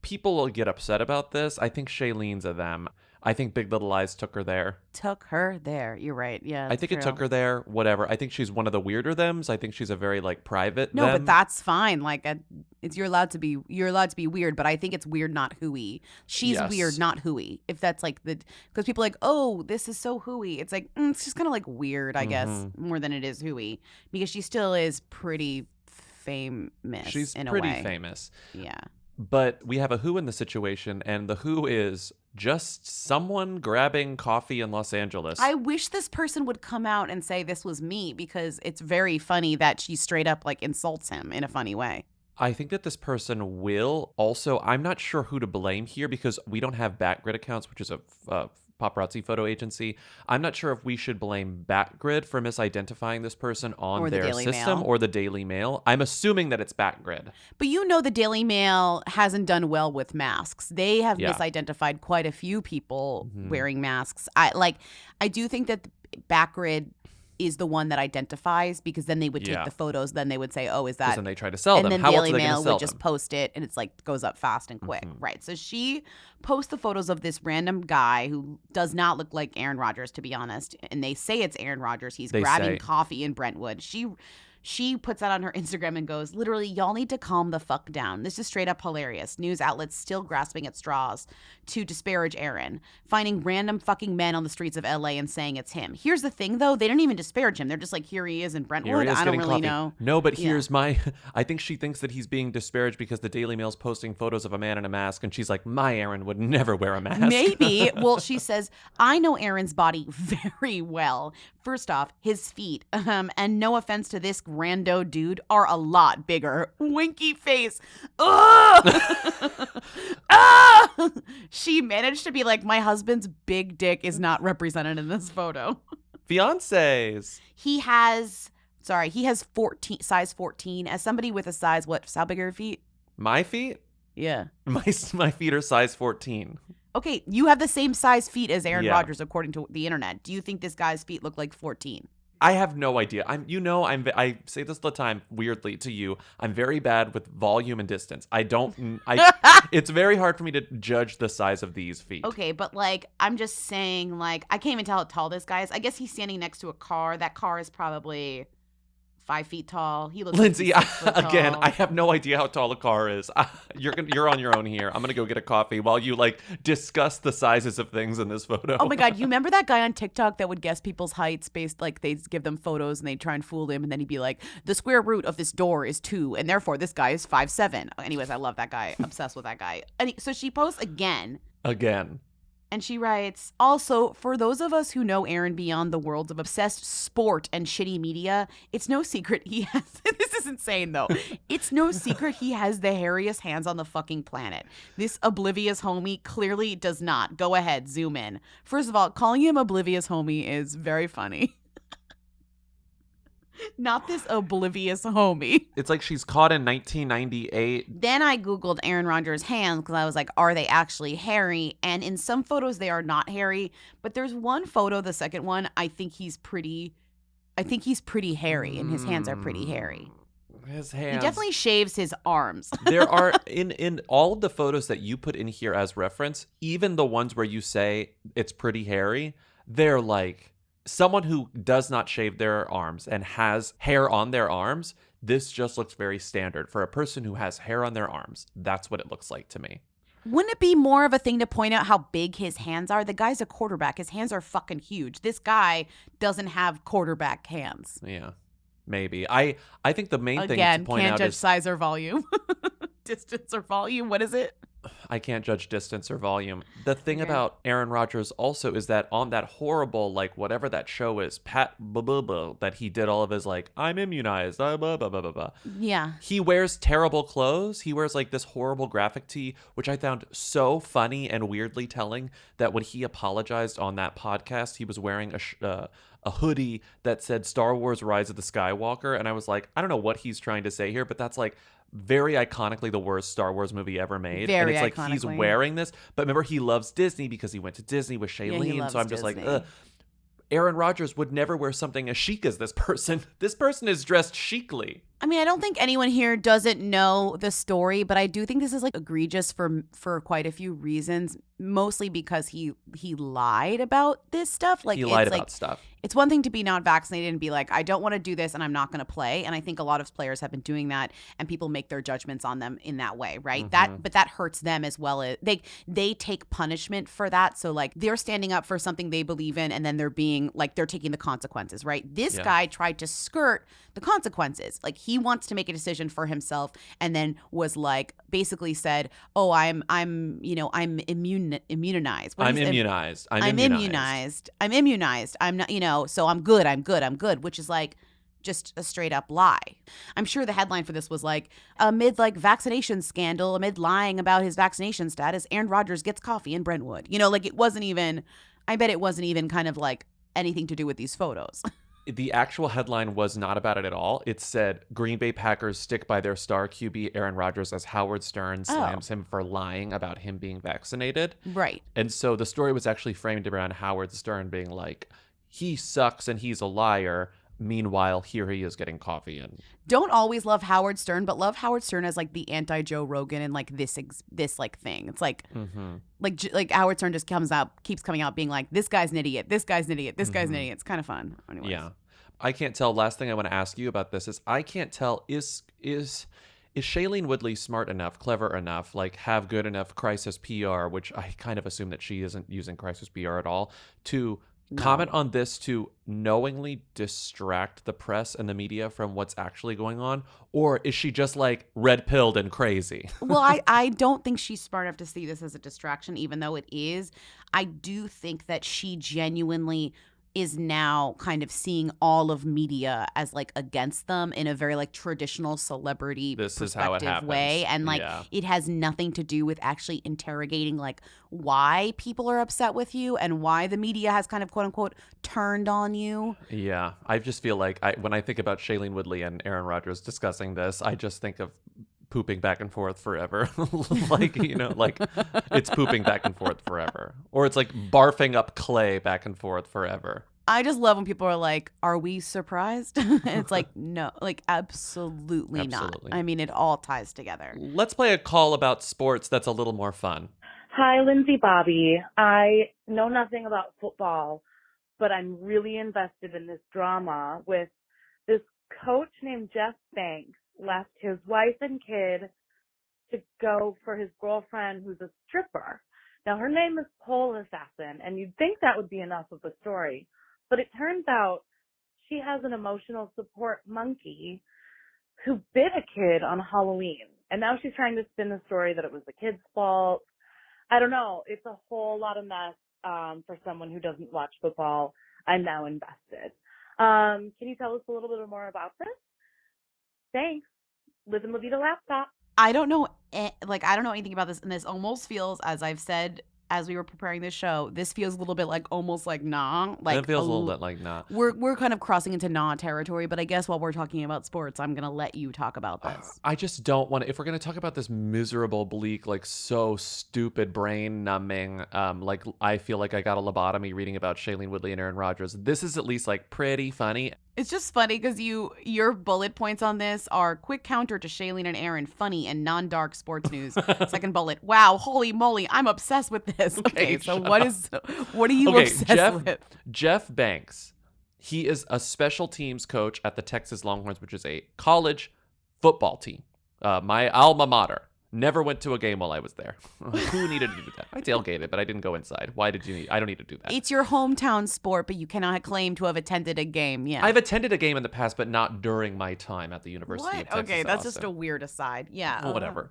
People will get upset about this. I think Shailene's a them. I think Big Little Lies took her there. Took her there. You're right. Yeah, I think it took her there. Whatever. I think she's one of the weirder thems. I think she's a very like private. No, them. but that's fine. Like, it's you're allowed to be weird. But I think it's weird, not hooey. She's weird, not hooey. If that's like because people are like, oh, this is so hooey. It's like it's just kind of like weird, I guess, more than it is hooey, because she still is pretty famous. She's in pretty a way. famous. Yeah. But we have a who in the situation, and the who is just someone grabbing coffee in Los Angeles. I wish this person would come out and say this was me, because it's very funny that she straight up like insults him in a funny way. I think that this person will. Also, I'm not sure who to blame here because we don't have Batgrid accounts, which is a paparazzi photo agency. I'm not sure if we should blame Batgrid for misidentifying this person on their system or the Daily Mail. I'm assuming that it's Batgrid. But the Daily Mail hasn't done well with masks. They have misidentified quite a few people wearing masks. I do think that Batgrid is the one that identifies, because then they would take the photos, then they would say, oh, is that? Because then they try to sell them. And then How Daily else are they Mail sell would just post it, and it's like goes up fast and quick. Right. So she posts the photos of this random guy who does not look like Aaron Rodgers, to be honest. And they say it's Aaron Rodgers. He's grabbing coffee in Brentwood. She puts that on her Instagram and goes, literally, y'all need to calm the fuck down. This is straight up hilarious. News outlets still grasping at straws to disparage Aaron, finding random fucking men on the streets of LA and saying it's him. Here's the thing, though. They don't even disparage him. They're just like, here he is in Brentwood. I don't really know. No, but here's I think she thinks that he's being disparaged because the Daily Mail's posting photos of a man in a mask, and she's like, my Aaron would never wear a mask. Maybe. Well, she says, I know Aaron's body very well. First off, his feet, and no offense to this rando dude, are a lot bigger. Winky face. Ugh! Ah! She managed to be like, my husband's big dick is not represented in this photo. Fiancés. He has 14, size 14. As somebody with a size, how big are your feet? My feet? Yeah. My feet are size 14. Okay, you have the same size feet as Aaron Rodgers, according to the internet. Do you think this guy's feet look like 14? I have no idea. I say this all the time weirdly to you. I'm very bad with volume and distance. It's very hard for me to judge the size of these feet. Okay, but I'm just saying, I can't even tell how tall this guy is. I guess he's standing next to a car. That car is probably 5 feet tall. He looks Lindsay, like 6 foot tall. Again, I have no idea how tall a car is. You're on your own here. I'm gonna go get a coffee while you discuss the sizes of things in this photo. Oh my God, you remember that guy on TikTok that would guess people's heights based they'd give them photos and they'd try and fool him, and then he'd be like, the square root of this door is 2, and therefore this guy is 5'7". Anyways, I love that guy. Obsessed with that guy. And so she posts again. And she writes, also, for those of us who know Aaron beyond the worlds of obsessed sport and shitty media, it's no secret he has, this is insane though, it's no secret he has the hairiest hands on the fucking planet. This oblivious homie clearly does not. Go ahead, zoom in. First of all, calling him oblivious homie is very funny. Not this oblivious homie. It's like she's caught in 1998. Then I Googled Aaron Rodgers' hands because I was like, are they actually hairy? And in some photos, they are not hairy. But there's one photo, the second one, I think he's pretty hairy, and his hands are pretty hairy. His hands. He definitely shaves his arms. There are, in all of the photos that you put in here as reference, even the ones where you say it's pretty hairy, they're like, someone who does not shave their arms and has hair on their arms, this just looks very standard. For a person who has hair on their arms, that's what it looks like to me. Wouldn't it be more of a thing to point out how big his hands are? The guy's a quarterback. His hands are fucking huge. This guy doesn't have quarterback hands. Yeah, maybe. I think the main thing to point out is... can't judge size or volume. Distance or volume, what is it? I can't judge distance or volume. The thing about Aaron Rodgers also is that on that horrible, whatever that show is, that he did all of his, I'm immunized, blah, blah, blah, blah, blah. Yeah. He wears terrible clothes. He wears, this horrible graphic tee, which I found so funny and weirdly telling that when he apologized on that podcast, he was wearing a hoodie that said Star Wars Rise of the Skywalker. And I was like, I don't know what he's trying to say here, but that's like very iconically the worst Star Wars movie ever made. Very and it's like he's iconically. wearing this. But remember, he loves Disney because he went to Disney with Shailene. he So I'm just loves like, Disney. Aaron Rodgers would never wear something as chic as this person. This person is dressed chicly. I mean, I don't think anyone here doesn't know the story, but I do think this is like egregious for quite a few reasons. Mostly because he lied about this stuff. Like He lied it's about like, stuff. It's one thing to be not vaccinated and be like, I don't want to do this and I'm not going to play. And I think a lot of players have been doing that, and people make their judgments on them in that way, right? But that hurts them as well. As they take punishment for that. So like they're standing up for something they believe in, and then they're taking the consequences, right? This guy tried to skirt the consequences. Like he wants to make a decision for himself, and then was like basically said, "Oh, I'm immunized. I'm immunized. I'm immunized. I'm not, so I'm good, which is like just a straight up lie. I'm sure the headline for this was like, amid like vaccination scandal, amid lying about his vaccination status, Aaron Rodgers gets coffee in Brentwood. Like it wasn't even, I bet it wasn't even kind of like anything to do with these photos. The actual headline was not about it at all. It said, Green Bay Packers stick by their star QB Aaron Rodgers as Howard Stern slams him for lying about him being vaccinated. Right. And so the story was actually framed around Howard Stern being like, he sucks and he's a liar. Meanwhile, here he is getting coffee. And don't always love Howard Stern, but love Howard Stern as like the anti-Joe Rogan and like this like thing. It's like, like Howard Stern just keeps coming out being like, this guy's an idiot, this guy's an idiot, this guy's an idiot. It's kind of fun. Anyways. Yeah. I can't tell. Last thing I want to ask you about this is I can't tell, is Shailene Woodley smart enough, clever enough, like have good enough crisis PR, which I kind of assume that she isn't using crisis PR at all, to comment on this, to knowingly distract the press and the media from what's actually going on? Or is she just like red-pilled and crazy? Well, I don't think she's smart enough to see this as a distraction, even though it is. I do think that she genuinely is now kind of seeing all of media as like against them in a very like traditional celebrity perspective way. And like it has nothing to do with actually interrogating like why people are upset with you and why the media has kind of quote unquote turned on you. Yeah. I just feel like when I think about Shailene Woodley and Aaron Rodgers discussing this, I just think of pooping back and forth forever. Like, like it's pooping back and forth forever. Or it's like barfing up clay back and forth forever. I just love when people are like, are we surprised? And it's like, no, like absolutely not. I mean, it all ties together. Let's play a call about sports that's a little more fun. Hi, Lindsay Bobby. I know nothing about football, but I'm really invested in this drama with this coach named Jeff Banks left his wife and kid to go for his girlfriend who's a stripper. Now, her name is Pole Assassin, and you'd think that would be enough of a story, but it turns out she has an emotional support monkey who bit a kid on Halloween, and now she's trying to spin the story that it was the kid's fault. I don't know. It's a whole lot of mess for someone who doesn't watch football. I'm now invested. Can you tell us a little bit more about this? Thanks. Live and Levita laptop. I don't know anything about this, and this almost feels, as I've said as we were preparing this show, this feels a little bit like almost like nah. Like it feels a little bit like nah. We're kind of crossing into nah territory, but I guess while we're talking about sports, I'm gonna let you talk about this. I just don't want to. If we're gonna talk about this miserable, bleak, like so stupid, brain numbing, like I feel like I got a lobotomy reading about Shailene Woodley and Aaron Rodgers. This is at least like pretty funny. It's just funny because your bullet points on this are quick counter to Shailene and Aaron, funny and non-dark sports news. Second bullet, wow, holy moly, I'm obsessed with this. Okay, so what are you obsessed with? Jeff Banks, he is a special teams coach at the Texas Longhorns, which is a college football team. My alma mater. Never went to a game while I was there. Who needed to do that? I tailgated, but I didn't go inside. Why did you need? I don't need to do that. It's your hometown sport, but you cannot claim to have attended a game. Yeah, I've attended a game in the past, but not during my time at the University of Texas. Okay, that's just a weird aside. Yeah. Well, whatever.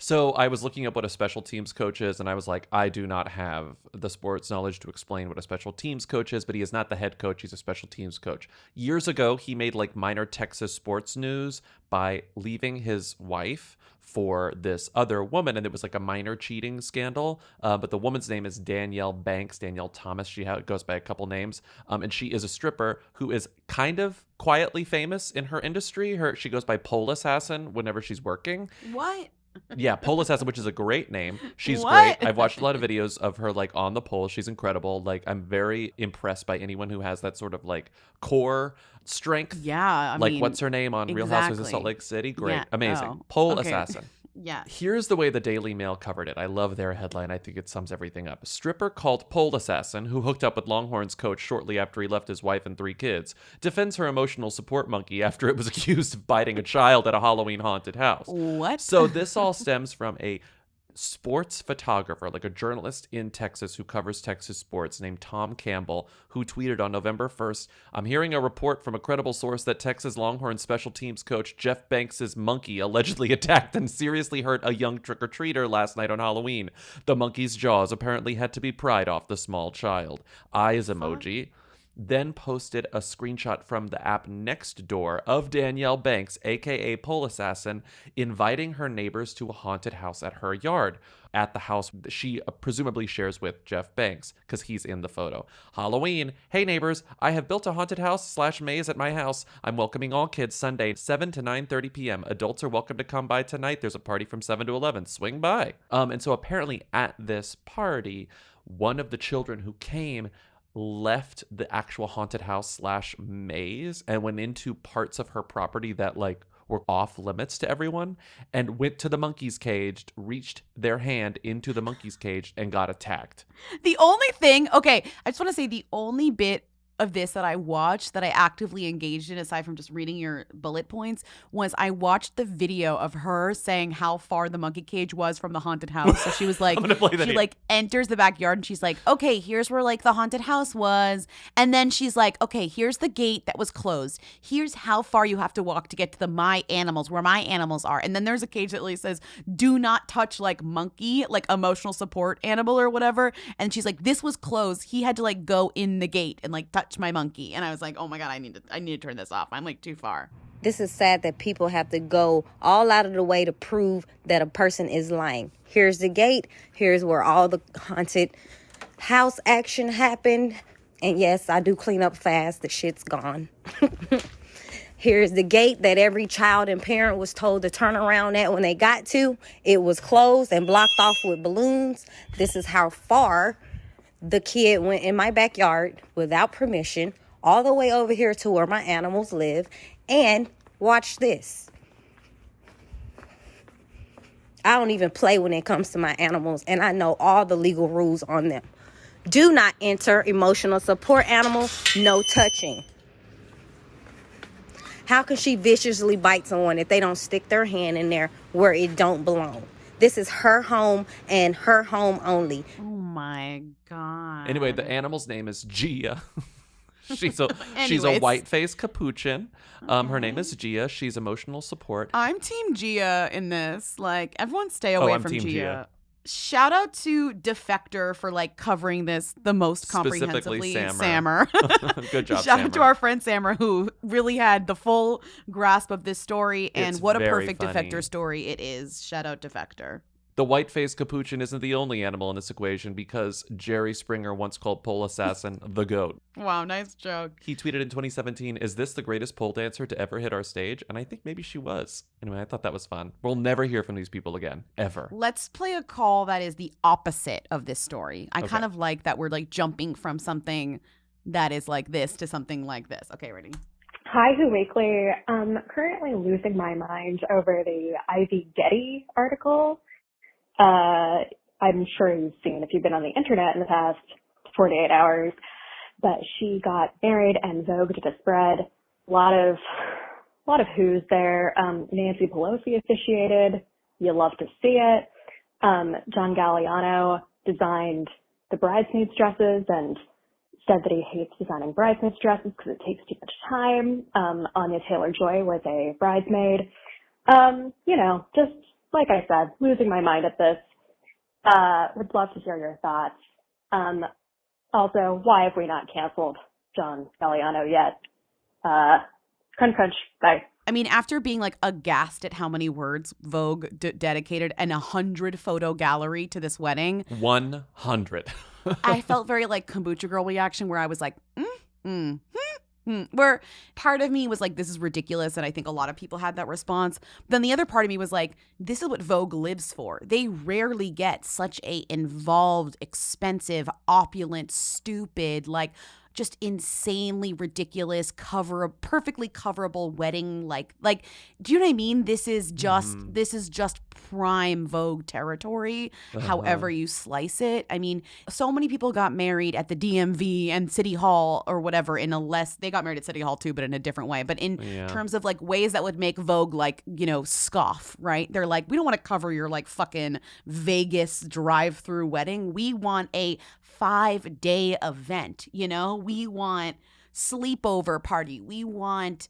So I was looking up what a special teams coach is, and I was like, I do not have the sports knowledge to explain what a special teams coach is, but he is not the head coach. He's a special teams coach. Years ago, he made like minor Texas sports news by leaving his wife for this other woman, and it was like a minor cheating scandal. But the woman's name is Danielle Banks, Danielle Thomas. She goes by a couple names, and she is a stripper who is kind of quietly famous in her industry. She goes by Pole Assassin whenever she's working. What? Yeah, Pole Assassin, which is a great name. She's What? great. I've watched a lot of videos of her like on the pole. She's incredible. Like I'm very impressed by anyone who has that sort of like core strength. Yeah, I like mean, what's her name on Real Housewives of Salt exactly. Lake City? Great, Yeah. amazing. Oh, Pole okay. Assassin. Yeah. Here's the way the Daily Mail covered it. I love their headline. I think it sums everything up. A stripper called Pole Assassin, who hooked up with Longhorns coach shortly after he left his wife and 3 kids, defends her emotional support monkey after it was accused of biting a child at a Halloween haunted house. What? So this all stems from a sports photographer, like a journalist in Texas who covers Texas sports named Tom Campbell, who tweeted on November 1st, I'm hearing a report from a credible source that Texas Longhorns special teams coach Jeff Banks' monkey allegedly attacked and seriously hurt a young trick-or-treater last night on Halloween. The monkey's jaws apparently had to be pried off the small child. Eyes emoji. Then posted a screenshot from the app Nextdoor of Danielle Banks, aka Pole Assassin, inviting her neighbors to a haunted house at her yard. At the house she presumably shares with Jeff Banks, because he's in the photo. Halloween. Hey neighbors, I have built a haunted house / maze at my house. I'm welcoming all kids Sunday, 7 to 9:30 p.m. Adults are welcome to come by tonight. There's a party from 7 to 11. Swing by. And so apparently at this party, one of the children who came left the actual haunted house / maze and went into parts of her property that like were off limits to everyone and went to the monkey's cage, reached their hand into the monkey's cage and got attacked. The only thing, okay, I just want to say the only bit of this that I watched that I actively engaged in, aside from just reading your bullet points, was I watched the video of her saying how far the monkey cage was from the haunted house. So she was like, I'm gonna play that she here. like enters the backyard and she's like, okay, here's where like the haunted house was. And then she's like, okay, here's the gate that was closed. Here's how far you have to walk to get to the my animals, where my animals are. And then there's a cage that really says, do not touch like monkey, like emotional support animal or whatever. And she's like, this was closed. He had to like go in the gate and like touch my monkey. And I was like, oh my God, I need to turn this off. I'm like too far. This is sad that people have to go all out of the way to prove that a person is lying. Here's the gate. Here's where all the haunted house action happened. And yes, I do clean up fast. The shit's gone. Here's the gate that every child and parent was told to turn around at when they got to. It was closed and blocked off with balloons. This is how far the kid went in my backyard without permission, all the way over here to where my animals live. And watch this. I don't even play when it comes to my animals, and I know all the legal rules on them. Do not enter emotional support animals, no touching. How can she viciously bite someone if they don't stick their hand in there where it don't belong? This is her home and her home only. Oh my God. Anyway, the animal's name is Gia. she's a Anyways. white-faced capuchin. Her name is Gia. She's emotional support. I'm Team Gia in this. Like, everyone stay away I'm from Team Gia. Gia. Shout out to Defector for like covering this the most comprehensively. Specifically Sammer. Good job, Shout Sammer. out to our friend Sammer, who really had the full grasp of this story, and It's what a very perfect funny. Defector story it is. Shout out Defector. The white-faced capuchin isn't the only animal in this equation, because Jerry Springer once called Pole Assassin the GOAT. Wow, nice joke. He tweeted in 2017, is this the greatest pole dancer to ever hit our stage? And I think maybe she was. Anyway, I thought that was fun. We'll never hear from these people again, ever. Let's play a call that is the opposite of this story. I Okay. kind of like that we're like jumping from something that is like this to something like this. Okay, ready? Hi, Who Weekly. I'm currently losing my mind over the Ivy Getty article. I'm sure you've seen if you've been on the internet in the past 48 hours, but she got married and Vogue did a spread. A lot of who's there. Nancy Pelosi officiated. You love to see it. John Galliano designed the bridesmaids dresses and said that he hates designing bridesmaids dresses because it takes too much time. Anya Taylor-Joy was a bridesmaid. like I said, losing my mind at this. Would love to hear your thoughts. Also, why have we not canceled John Galliano yet? Crunch, crunch. Bye. I mean, after being like aghast at how many words Vogue dedicated an 100 photo gallery to this wedding, 100. I felt very like Kombucha Girl reaction where I was like, where part of me was like, this is ridiculous. And I think a lot of people had that response. But then the other part of me was like, this is what Vogue lives for. They rarely get such a involved, expensive, opulent, stupid, like just insanely ridiculous, perfectly coverable wedding. Like, do you know what I mean? This is just prime Vogue territory, however you slice it. I mean, so many people got married at the DMV and City Hall or whatever they got married at City Hall too, but in a different way. But in terms of like ways that would make Vogue like, scoff, right? They're like, we don't want to cover your like fucking Vegas drive-through wedding. We want a 5-day event, we want sleepover party. We want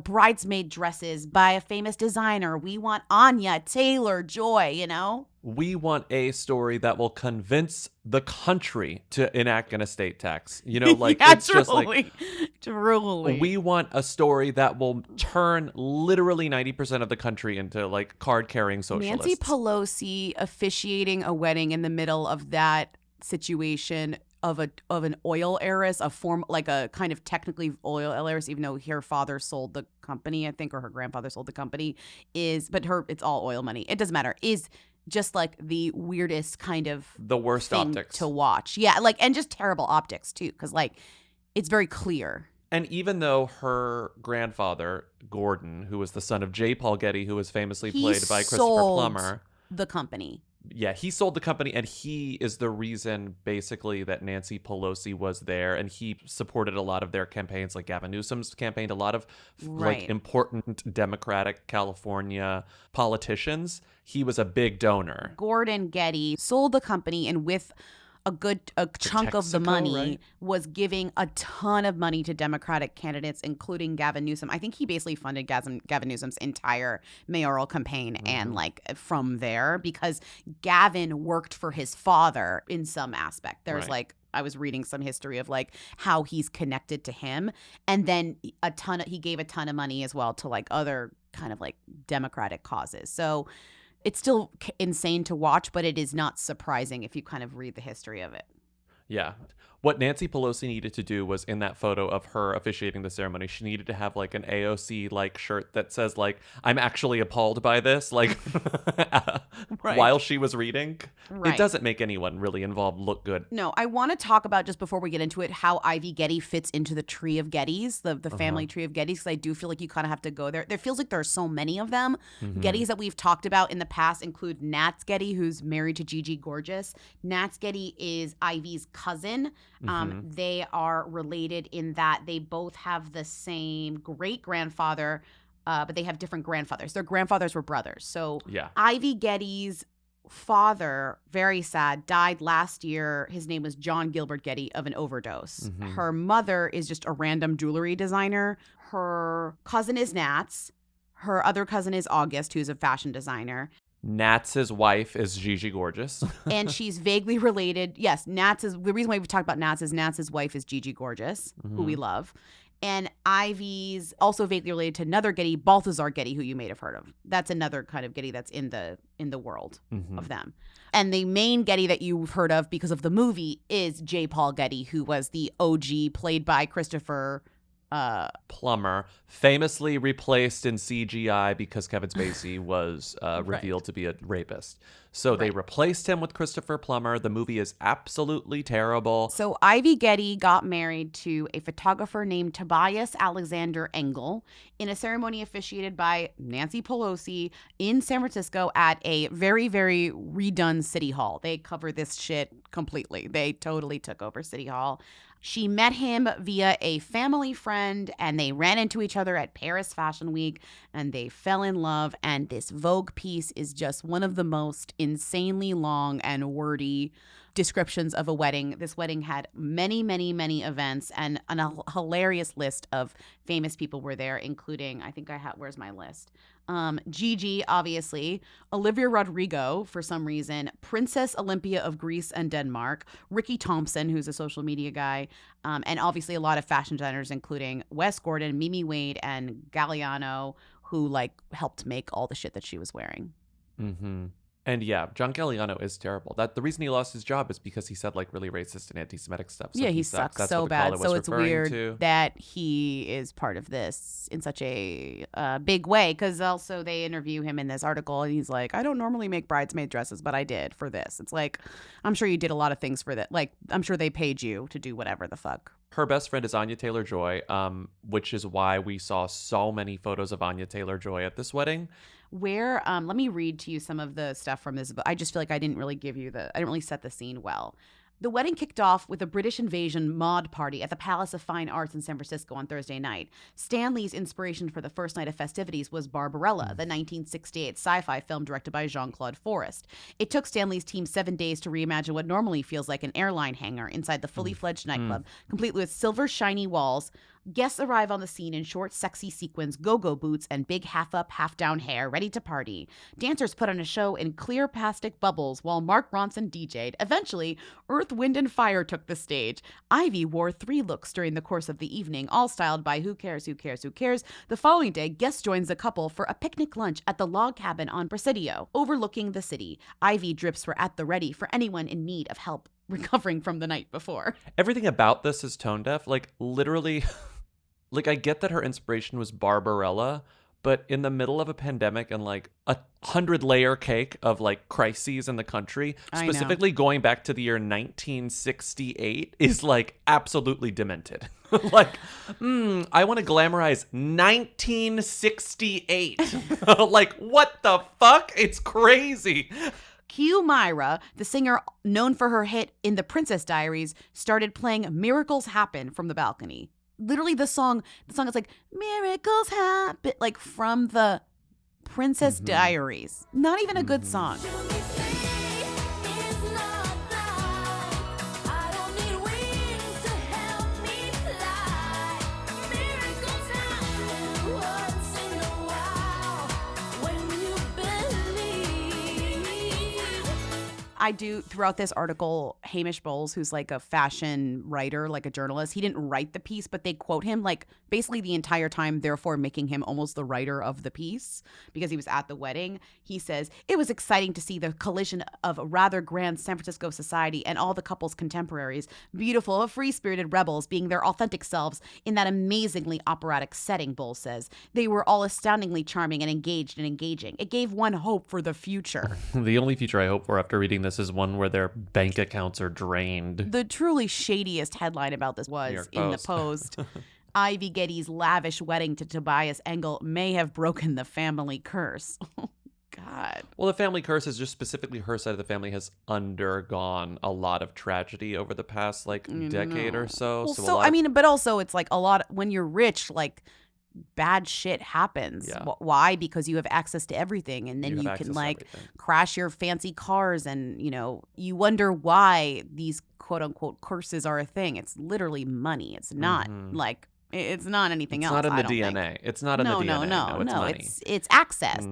bridesmaid dresses by a famous designer. We want Anya Taylor-Joy, We want a story that will convince the country to enact an estate tax. It's just like truly. We want a story that will turn literally 90% of the country into like card-carrying socialists. Nancy Pelosi officiating a wedding in the middle of that situation of an oil heiress, a form like a kind of technically oil heiress, even though her father sold the company, I think, or her grandfather sold the company, it's all oil money. It doesn't matter. Is just like the weirdest kind of the worst thing optics to watch. Yeah, like, and just terrible optics too, because like it's very clear. And even though her grandfather, Gordon, who was the son of J. Paul Getty, who was famously played by Christopher Plummer, the company. Yeah, he sold the company, and he is the reason, basically, that Nancy Pelosi was there, and he supported a lot of their campaigns, like Gavin Newsom's campaign, a lot of like important Democratic California politicians. He was a big donor. Gordon Getty sold the company, and with a chunk of the money was giving a ton of money to Democratic candidates, including Gavin Newsom. I think he basically funded Gavin Newsom's entire mayoral campaign and like from there, because Gavin worked for his father in some aspect. There's like, I was reading some history of like how he's connected to him, and then he gave a ton of money as well to like other kind of like Democratic causes. So it's still insane to watch, but it is not surprising if you kind of read the history of it. Yeah. What Nancy Pelosi needed to do was, in that photo of her officiating the ceremony, she needed to have like an AOC like shirt that says like, I'm actually appalled by this, like while she was reading. It doesn't make anyone really involved look good. No, I want to talk about, just before we get into it, how Ivy Getty fits into the tree of Gettys, the family tree of Gettys, because I do feel like you kind of have to go there. There feels like there are so many of them. Gettys that we've talked about in the past include Nats Getty, who's married to Gigi Gorgeous. Nats Getty is Ivy's cousin. They are related in that they both have the same great-grandfather, but they have different grandfathers. Their grandfathers were brothers. So Ivy Getty's father, very sad, died last year. His name was John Gilbert Getty, of an overdose. Her mother is just a random jewelry designer. Her cousin is Nats. Her other cousin is August, who's a fashion designer. Nats's wife is Gigi Gorgeous. And she's vaguely related. Yes, the reason why we talk about Nats's wife is Gigi Gorgeous, who we love. And Ivy's also vaguely related to another Getty, Balthazar Getty, who you may have heard of. That's another kind of Getty that's in the world of them. And the main Getty that you've heard of because of the movie is J. Paul Getty, who was the OG, played by Christopher Plummer, famously replaced in CGI because Kevin Spacey was revealed to be a rapist. So they replaced him with Christopher Plummer. The movie is absolutely terrible. So Ivy Getty got married to a photographer named Tobias Alexander Engel in a ceremony officiated by Nancy Pelosi in San Francisco at a very, very redone City Hall. They covered this shit completely. They totally took over City Hall. She met him via a family friend, and they ran into each other at Paris Fashion Week, and they fell in love. And this Vogue piece is just one of the most insanely long and wordy descriptions of a wedding. This wedding had many, many, many events, and a hilarious list of famous people were there, including, I think I have, where's my list? Gigi, obviously, Olivia Rodrigo, for some reason, Princess Olympia of Greece and Denmark, Ricky Thompson, who's a social media guy, and obviously a lot of fashion designers, including Wes Gordon, Mimi Wade, and Galliano, who like helped make all the shit that she was wearing. Mm-hmm. And yeah, John Galliano is terrible. That the reason he lost his job is because he said like really racist and anti-Semitic stuff. So yeah, he sucks That's so what the bad. caller So was it's referring weird to. that he is part of this in such a big way, because also they interview him in this article and he's like, I don't normally make bridesmaid dresses, but I did for this. It's like, I'm sure you did a lot of things for that. Like, I'm sure they paid you to do whatever the fuck. Her best friend is Anya Taylor-Joy, which is why we saw so many photos of Anya Taylor-Joy at this wedding. Where let me read to you some of the stuff from this, but I just feel like I didn't really set the scene well. The wedding kicked off with a British invasion mod party at the Palace of Fine Arts in San Francisco on Thursday night. Stan Lee's inspiration for the first night of festivities was Barbarella, the 1968 sci-fi film directed by Jean-Claude Forest. It took Stan Lee's team 7 days to reimagine what normally feels like an airline hangar inside the fully fledged nightclub, complete with silver shiny walls. Guests arrive on the scene in short, sexy sequins, go-go boots, and big half-up, half-down hair, ready to party. Dancers put on a show in clear plastic bubbles while Mark Ronson DJ'd. Eventually, Earth, Wind, and Fire took the stage. Ivy wore 3 looks during the course of the evening, all styled by Who Cares, Who Cares, Who Cares. The following day, guests joins the couple for a picnic lunch at the log cabin on Presidio, overlooking the city. Ivy drips were at the ready for anyone in need of help recovering from the night before. Everything about this is tone deaf. Like, literally, like, I get that her inspiration was Barbarella, but in the middle of a pandemic and like 100-layer cake of like crises in the country, specifically going back to the year 1968 is like absolutely demented. Like, I want to glamorize 1968. Like, what the fuck? It's crazy. Cue Myra, the singer known for her hit In the Princess Diaries, started playing Miracles Happen from the balcony. Literally the song is like, miracles happen, like from the Princess Diaries. Not even a good song. I do, throughout this article, Hamish Bowles, who's like a fashion writer, like a journalist, he didn't write the piece, but they quote him like basically the entire time, therefore making him almost the writer of the piece because he was at the wedding. He says, it was exciting to see the collision of a rather grand San Francisco society and all the couple's contemporaries, beautiful, free-spirited rebels being their authentic selves in that amazingly operatic setting, Bowles says. They were all astoundingly charming and engaged and engaging. It gave one hope for the future. The only future I hope for after reading this is one where their bank accounts are drained. The truly shadiest headline about this was in the Post. Ivy Getty's lavish wedding to Tobias Engel may have broken the family curse. Oh, God. Well, the family curse is just specifically her side of the family has undergone a lot of tragedy over the past like decade or so. Well, but also it's like a lot when you're rich, like bad shit happens. Yeah. Why? Because you have access to everything, and then you can like crash your fancy cars, and you wonder why these quote unquote curses are a thing. It's literally money. It's not like it's not anything else. It's not in the DNA. Think. It's not in the DNA. No, it's money. It's access.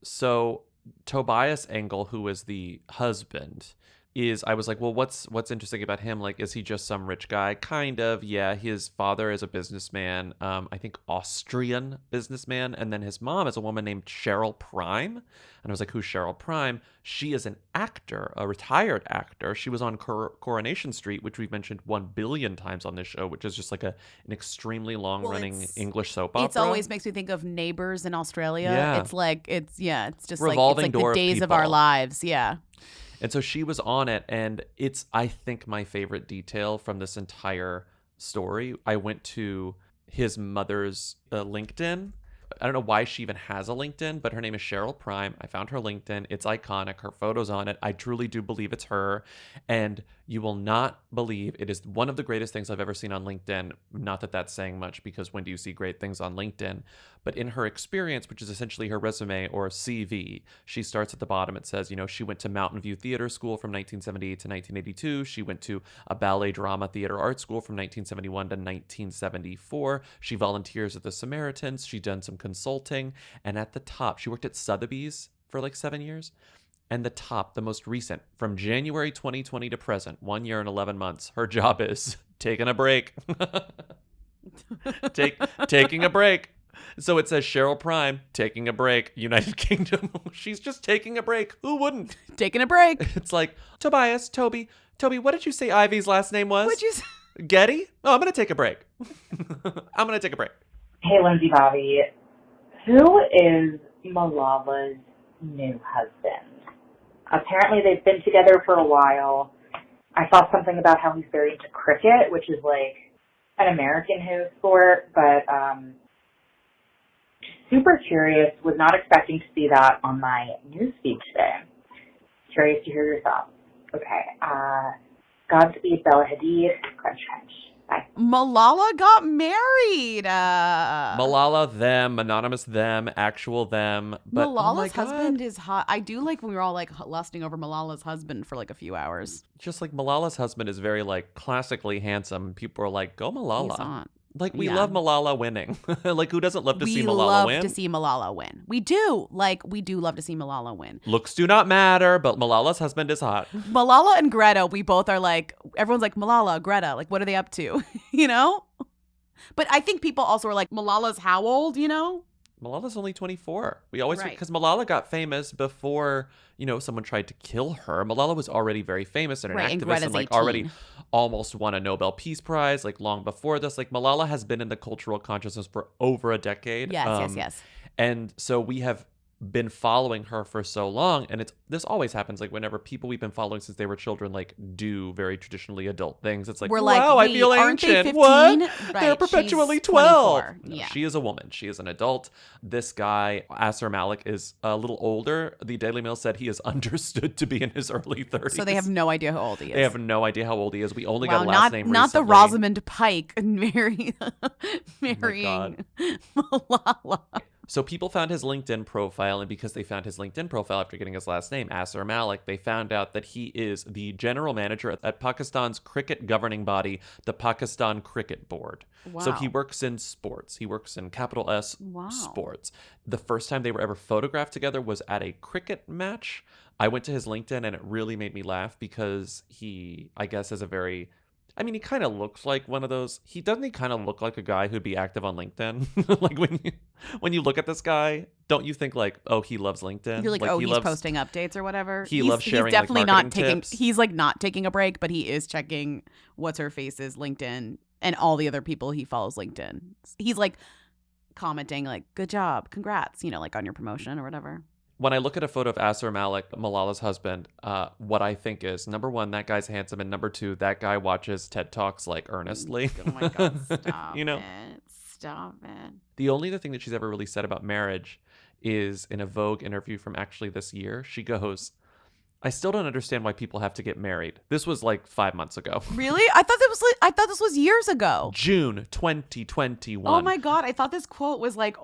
So Tobias Engel, who is the husband, I was like, well, what's interesting about him? Like, is he just some rich guy? Kind of, yeah. His father is a businessman, I think Austrian businessman, and then his mom is a woman named Cheryl Prime. And I was like, who's Cheryl Prime? She is an actor, a retired actor. She was on Coronation Street, which we've mentioned 1 billion times on this show, which is just like an extremely long-running English soap opera. It always makes me think of Neighbours in Australia. Yeah. It's like it's just Revolving like it's door like the days of our lives. Yeah. And so she was on it, and it's, I think, my favorite detail from this entire story. I went to his mother's LinkedIn, I don't know why she even has a LinkedIn, but her name is Cheryl Prime. I found her LinkedIn. It's iconic. Her photo's on it. I truly do believe it's her. And you will not believe it is one of the greatest things I've ever seen on LinkedIn. Not that that's saying much, because when do you see great things on LinkedIn? But in her experience, which is essentially her resume or CV, she starts at the bottom. It says, she went to Mountain View Theater School from 1978 to 1982. She went to a ballet drama theater art school from 1971 to 1974. She volunteers at the Samaritans. She's done some consulting. And at the top, she worked at Sotheby's for like 7 years. And the most recent, from January 2020 to present, 1 year and 11 months, her job is taking a break. Taking a break. So it says Cheryl Prime, taking a break, United Kingdom. She's just taking a break. Who wouldn't? Taking a break. It's like, Toby, what did you say Ivy's last name was? What'd you say? Getty? Oh, I'm going to take a break. I'm going to take a break. Hey, Lindsay Bobby. Who is Malala's new husband? Apparently they've been together for a while. I saw something about how he's very into cricket, which is like an American who sport, but super curious. Was not expecting to see that on my newsfeed today. Curious to hear your thoughts. Okay. Godspeed, Bella Hadid. Crunch, crunch. Bye. Malala got married. Malala, them, anonymous them, actual them. But Malala's husband is hot. I do like when we were all like lusting over Malala's husband for like a few hours. Just like Malala's husband is very like classically handsome. People are like, go Malala. He's hot. Like, we love Malala winning. Like, who doesn't love to see Malala win? We love to see Malala win. We do. Like, we do love to see Malala win. Looks do not matter, but Malala's husband is hot. Malala and Greta, we both are like, everyone's like, Malala, Greta, like, what are they up to? But I think people also are like, Malala's how old, Malala's only 24. We always, because Malala got famous before, someone tried to kill her. Malala was already very famous and an activist and like 18. Already almost won a Nobel Peace Prize, like long before this. Like Malala has been in the cultural consciousness for over a decade. Yes. And so we have been following her for so long, and this always happens, like whenever people we've been following since they were children like do very traditionally adult things, it's like, we're wow, like, I feel ancient. What? Right, they're perpetually 12. No, she is a woman. She is an adult. This guy Asser Malik is a little older. The Daily Mail said he is understood to be in his early 30s. So they have no idea how old he is. They have no idea how old he is. We only got a last name not recently. The Rosamund Pike marrying Malala. So people found his LinkedIn profile, and because they found his LinkedIn profile after getting his last name, Asser Malik, they found out that he is the general manager at Pakistan's cricket governing body, the Pakistan Cricket Board. Wow. So he works in sports. He works in capital S sports. The first time they were ever photographed together was at a cricket match. I went to his LinkedIn, and it really made me laugh because he, I guess, is a very... I mean, he kind of looks like one of those. He kind of look like a guy who'd be active on LinkedIn. Like when you look at this guy, don't you think like, oh, he loves LinkedIn? You're like, oh, he's posting updates or whatever. He loves sharing. He's definitely like, not taking. tips. He's like not taking a break, but he is checking what's her face's LinkedIn and all the other people he follows LinkedIn. He's like commenting like, good job, congrats, like on your promotion or whatever. When I look at a photo of Asser Malik, Malala's husband, what I think is, number one, that guy's handsome, and number two, that guy watches TED Talks like earnestly. Oh my God, stop Stop it. The only other thing that she's ever really said about marriage is in a Vogue interview from actually this year. She goes, I still don't understand why people have to get married. This was like 5 months ago. Really? I thought this was years ago. June 2021. Oh my God, I thought this quote was like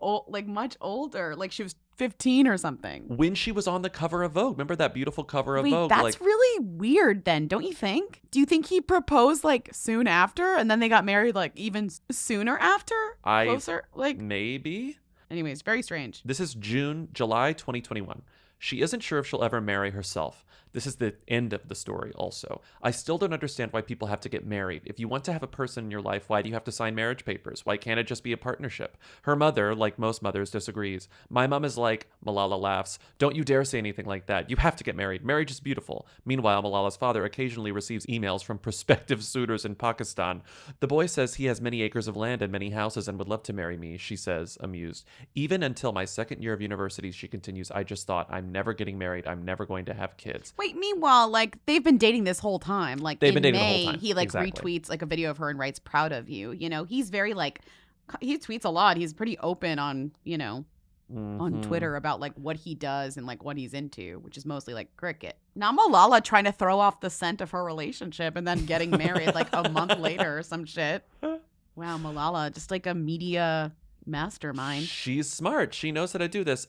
much older. Like she was 15 or something. When she was on the cover of Vogue. Remember that beautiful cover of Vogue? That's really weird then, don't you think? Do you think he proposed like soon after and then they got married like even sooner after? Closer? Like maybe. Anyways, very strange. This is July 2021. She isn't sure if she'll ever marry herself. This is the end of the story also. I still don't understand why people have to get married. If you want to have a person in your life, why do you have to sign marriage papers? Why can't it just be a partnership? Her mother, like most mothers, disagrees. My mom is like, Malala laughs, don't you dare say anything like that. You have to get married. Marriage is beautiful. Meanwhile, Malala's father occasionally receives emails from prospective suitors in Pakistan. The boy says he has many acres of land and many houses and would love to marry me, she says, amused. Even until my second year of university, she continues, I just thought, I'm never getting married. I'm never going to have kids. Wait, meanwhile, like they've been dating this whole time. Like they've been dating May, the whole time. He like exactly. retweets like a video of her and writes, proud of you. He's very like he tweets a lot. He's pretty open on, on Mhm. Twitter about like what he does and like what he's into, which is mostly like cricket. Now Malala trying to throw off the scent of her relationship and then getting married like a month later or some shit. Wow, Malala, just like a media mastermind. She's smart. She knows how to do this.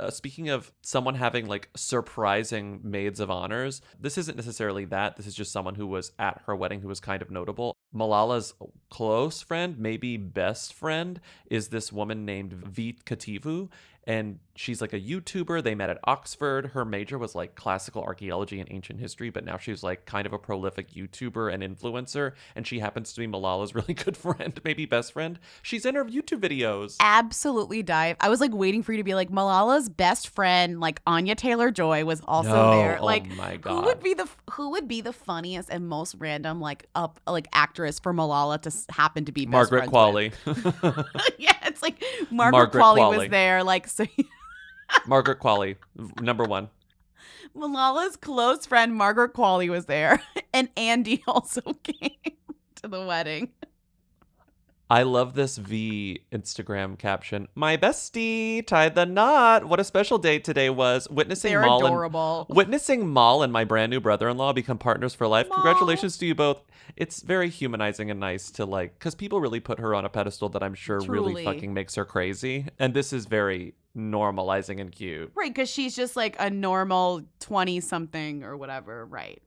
Speaking of someone having like surprising maids of honors, this isn't necessarily that. This is just someone who was at her wedding who was kind of notable. Malala's close friend, maybe best friend, is this woman named Veet Kativu. And she's like a YouTuber. They met at Oxford. Her major was like classical archaeology and ancient history, but now she's like kind of a prolific YouTuber and influencer. And she happens to be Malala's really good friend, maybe best friend. She's in her YouTube videos. Absolutely dive. I was like waiting for you to be like Malala's best friend, like Anya Taylor-Joy was also No. there. Oh Like my who God. would be the funniest and most random like actress for Malala to happen to be best Margaret friends Qualley. with? Yeah, it's like Margaret Margaret Qualley was Qualley. there. Like so Margaret Qualley, number one. Malala's close friend Margaret Qualley was there, and Andy also came to the wedding. I love this V Instagram caption. My bestie tied the knot. What a special day today was. Witnessing They're Mal adorable. Witnessing Mal and my brand new brother-in-law become partners for life. Congratulations to you both. It's very humanizing and nice to like, because people really put her on a pedestal that I'm sure really Truly. fucking makes her crazy. And this is very normalizing and cute. Right, because she's just like a normal 20-something or whatever. Right.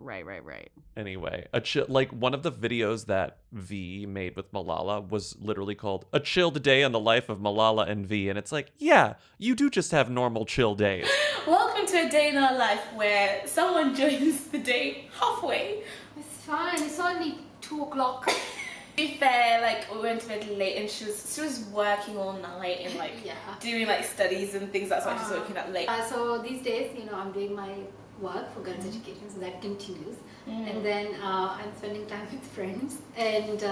Anyway, like one of the videos that V made with Malala was literally called "A Chilled Day in the Life of Malala and V," and it's like, yeah, you do just have normal chill days. Welcome to a day in our life where someone joins the day halfway. It's fine. It's only 2 o'clock. To be fair, like we went to bed late and she was working all night and like doing like studies and things. That's why she's waking up late. So these days, I'm doing my work for girls' education, so that continues. And then I'm spending time with friends, and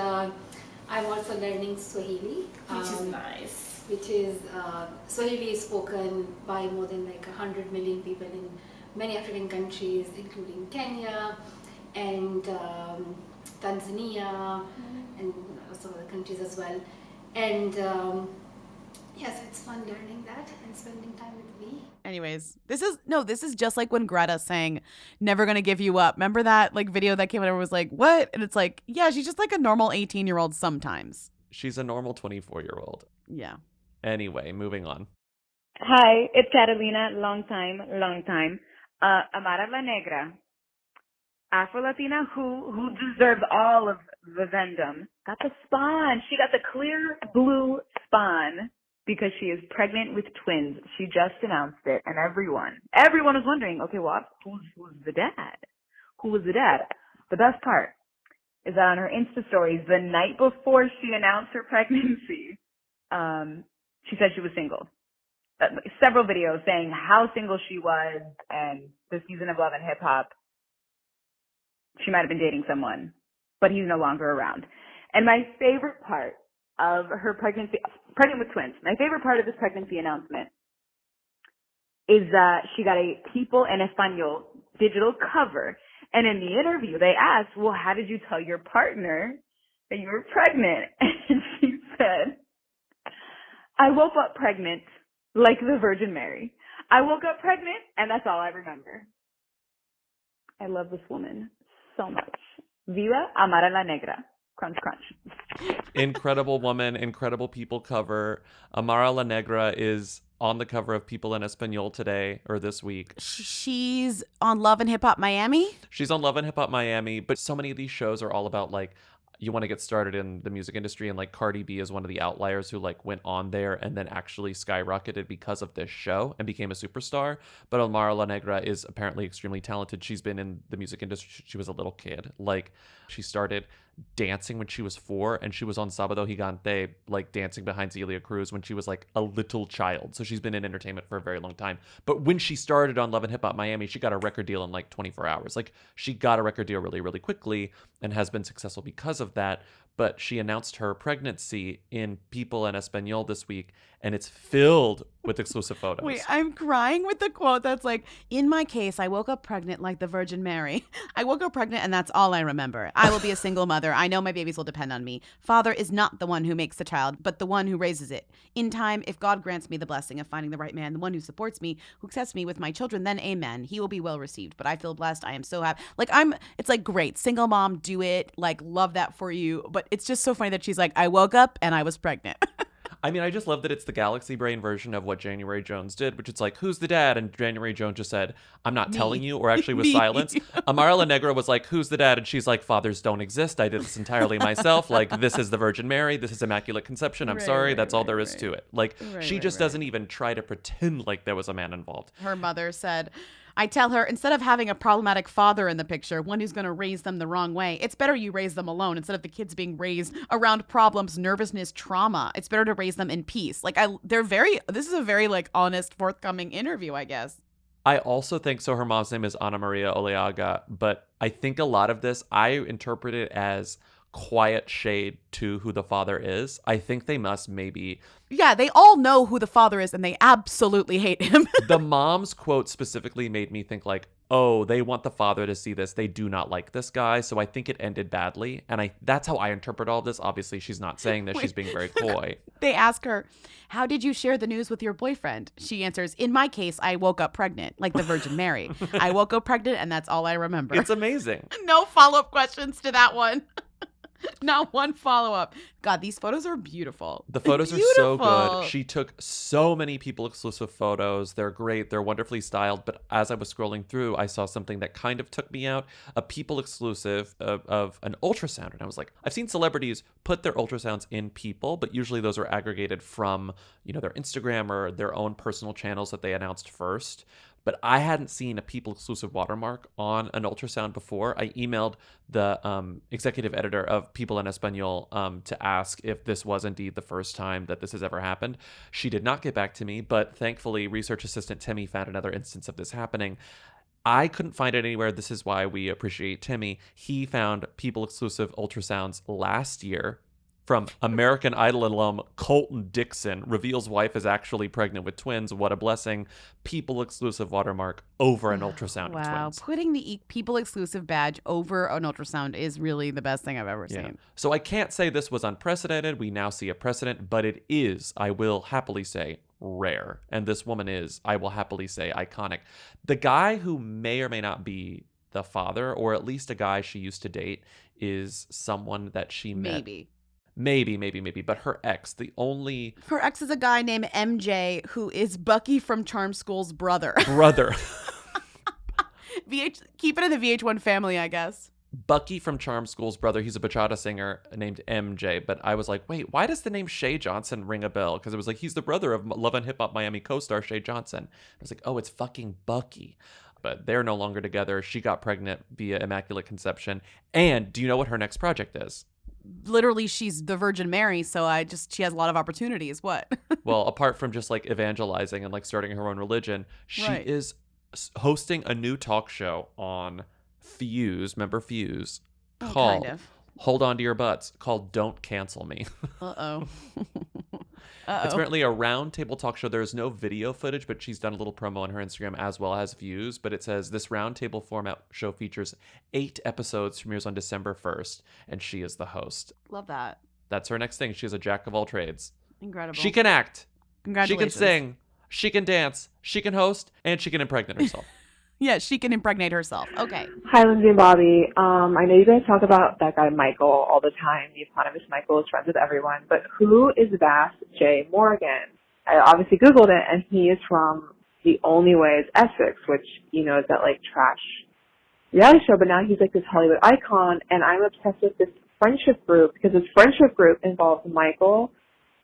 I'm also learning Swahili, Which is nice. Which is Swahili is spoken by more than like 100 million people in many African countries, including Kenya and Tanzania and some other countries as well. And so it's fun learning that and spending time with me. Anyways, this is just like when Greta sang "Never Gonna Give You Up." Remember that like video that came out? Everyone was like, "What?" And it's like, yeah, she's just like a normal 18-year-old sometimes. She's a normal 24-year-old. Yeah. Anyway, moving on. Hi, it's Catalina. Long time. Amara La Negra, Afro-Latina who deserves all of the Vendom. Got the spawn. She got the clear blue spawn because she is pregnant with twins. She just announced it, and everyone was wondering, okay, what? Who's the dad? Who was the dad? The best part is that on her Insta stories the night before she announced her pregnancy, she said she was single. Several videos saying how single she was, and the season of Love and Hip Hop, she might have been dating someone, but he's no longer around. And my favorite part of her pregnant with twins, my favorite part of this pregnancy announcement is that she got a People en Español digital cover. And in the interview, they asked, well, how did you tell your partner that you were pregnant? And she said, I woke up pregnant like the Virgin Mary. I woke up pregnant, and that's all I remember. I love this woman so much. Viva Amara La Negra. Crunch, crunch. Incredible woman, incredible People cover. Amara La Negra is on the cover of People en Español today or this week. She's on Love and Hip Hop Miami. She's on Love and Hip Hop Miami, but so many of these shows are all about like you want to get started in the music industry, and like Cardi B is one of the outliers who like went on there and then actually skyrocketed because of this show and became a superstar. But Amara La Negra is apparently extremely talented. She's been in the music industry since she was a little kid. Like she started dancing when she was 4, and she was on Sábado Gigante like dancing behind Celia Cruz when she was like a little child. So she's been in entertainment for a very long time. But when she started on Love and Hip Hop Miami, she got a record deal in like 24 hours. Like she got a record deal really, really quickly and has been successful because of that. but she announced her pregnancy in People en Español this week, and it's filled with exclusive photos. Wait, I'm crying with the quote that's like, in my case, I woke up pregnant like the Virgin Mary. I woke up pregnant and that's all I remember. I will be a single mother. I know my babies will depend on me. Father is not the one who makes the child, but the one who raises it. In time, if God grants me the blessing of finding the right man, the one who supports me, who accepts me with my children, then amen. He will be well received. But I feel blessed. I am so happy. It's like, great. Single mom, do it. Like, love that for you. But it's just so funny that she's like, I woke up and I was pregnant. I mean, I just love that it's the Galaxy Brain version of what January Jones did, which it's like, who's the dad? And January Jones just said, I'm not telling you, or actually with silence. Amara Negra was like, who's the dad? And she's like, fathers don't exist. I did this entirely myself. Like, this is the Virgin Mary. This is Immaculate Conception. I'm sorry. That's all there is to it. Like, she just doesn't even try to pretend like there was a man involved. Her mother said, I tell her, instead of having a problematic father in the picture, one who's going to raise them the wrong way, it's better you raise them alone instead of the kids being raised around problems, nervousness, trauma. It's better to raise them in peace. Like, this is a very, like, honest, forthcoming interview, I guess. I also think, so her mom's name is Ana Maria Oleaga, but I think a lot of this, I interpret it as quiet shade to who the father is. I think they must maybe... Yeah, they all know who the father is and they absolutely hate him. The mom's quote specifically made me think like, oh, they want the father to see this. They do not like this guy. So I think it ended badly. And that's how I interpret all this. Obviously, she's not saying this. She's being very coy. They ask her, how did you share the news with your boyfriend? She answers, in my case, I woke up pregnant, like the Virgin Mary. I woke up pregnant and that's all I remember. It's amazing. No follow-up questions to that one. Not one follow-up. God, these photos are beautiful. The photos are so good. She took so many people exclusive photos. They're great. They're wonderfully styled. But as I was scrolling through, I saw something that kind of took me out. A people exclusive of an ultrasound. And I was like, I've seen celebrities put their ultrasounds in People, but usually those are aggregated from, their Instagram or their own personal channels that they announced first. But I hadn't seen a People exclusive watermark on an ultrasound before. I emailed the executive editor of People en Español to ask if this was indeed the first time that this has ever happened. She did not get back to me, but thankfully, research assistant Timmy found another instance of this happening. I couldn't find it anywhere. This is why we appreciate Timmy. He found People exclusive ultrasounds last year from American Idol alum Colton Dixon. Reveals wife is actually pregnant with twins. What a blessing. People exclusive watermark over an ultrasound of twins. Putting the People exclusive badge over an ultrasound is really the best thing I've ever seen. So I can't say this was unprecedented. We now see a precedent, but it is, I will happily say, rare. And this woman is, I will happily say, iconic. The guy who may or may not be the father, or at least a guy she used to date, is someone that she met. Maybe. But her ex, Her ex is a guy named MJ, who is Bucky from Charm School's brother. Keep it in the VH1 family, I guess. Bucky from Charm School's brother. He's a bachata singer named MJ. But I was like, wait, why does the name Shay Johnson ring a bell? Because it was like, he's the brother of Love and Hip Hop Miami co-star Shay Johnson. I was like, oh, it's fucking Bucky. But they're no longer together. She got pregnant via Immaculate Conception. And do you know what her next project is? Literally, she's the Virgin Mary, so she has a lot of opportunities. What? Well, apart from just like evangelizing and like starting her own religion, she is hosting a new talk show on Fuse, remember Fuse, called kind of. Hold On to Your Butts, called Don't Cancel Me. Uh-oh. It's apparently a round table talk show. There's no video footage, but she's done a little promo on her Instagram as well as Views. But it says this round table format show features 8 episodes, premieres on December 1st, and she is the host. Love that. That's her next thing. She's a jack of all trades. Incredible. She can act. Congratulations. She can sing. She can dance. She can host, and she can impregnate herself. Yeah, she can impregnate herself. Okay. Hi, Lindsay and Bobby. I know you guys talk about that guy Michael all the time. The eponymous Michael is friends with everyone. But who is Vass J. Morgan? I obviously Googled it, and he is from The Only Way is Essex, which, is that, like, trash reality show. But now he's, like, this Hollywood icon, and I'm obsessed with this friendship group because this friendship group involves Michael,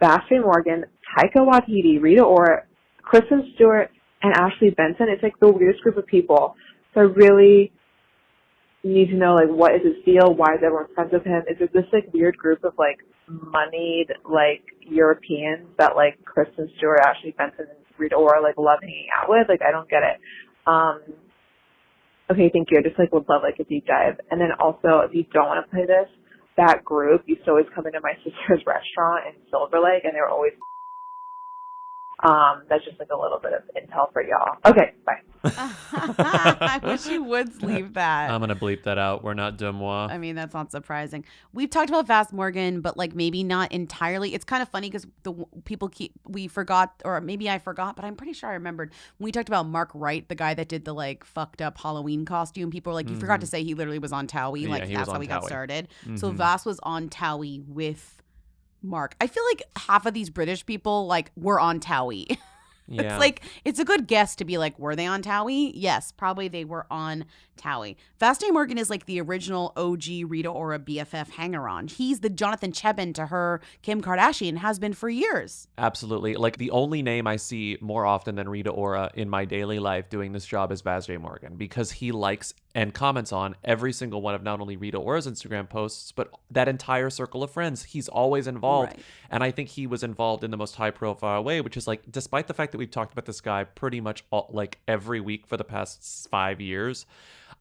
Vass J. Morgan, Taika Waititi, Rita Ora, Kristen Stewart, and Ashley Benson. It's like the weirdest group of people. So I really need to know, like, what is his deal? Why is everyone friends with him? Is it this, like, weird group of, like, moneyed, like, Europeans that, like, Kristen Stewart, Ashley Benson, and Rita Ora, like, love hanging out with? Like, I don't get it. Okay, thank you. I just, like, would love, like, a deep dive. And then also, if you don't want to play this, that group used to always come into my sister's restaurant in Silver Lake, and they were always that's just like a little bit of intel for y'all. Okay, bye. I wish you would leave that. I'm going to bleep that out. We're not demois. I mean, that's not surprising. We've talked about Vast Morgan, but like maybe not entirely. It's kind of funny because we forgot, or maybe I forgot, but I'm pretty sure I remembered when we talked about Mark Wright, the guy that did the like fucked up Halloween costume. People were like, you forgot to say he literally was on Towie. Yeah, Like he that's was how on he got Towie. started. So Mhm. Vast was on Towie with Mark. I feel like half of these British people like were on Towie. Yeah. It's like, it's a good guess to be like, were they on Towie? Yes, probably they were on Towie. Vashti Morgan is like the original OG Rita Ora BFF hanger-on. He's the Jonathan Cheban to her Kim Kardashian, has been for years. Absolutely. Like the only name I see more often than Rita Ora in my daily life doing this job is Vaz J. Morgan, because he likes and comments on every single one of not only Rita Ora's Instagram posts, but that entire circle of friends. He's always involved. Right. And I think he was involved in the most high profile way, which is like, despite the fact that we've talked about this guy pretty much like every week for the past 5 years,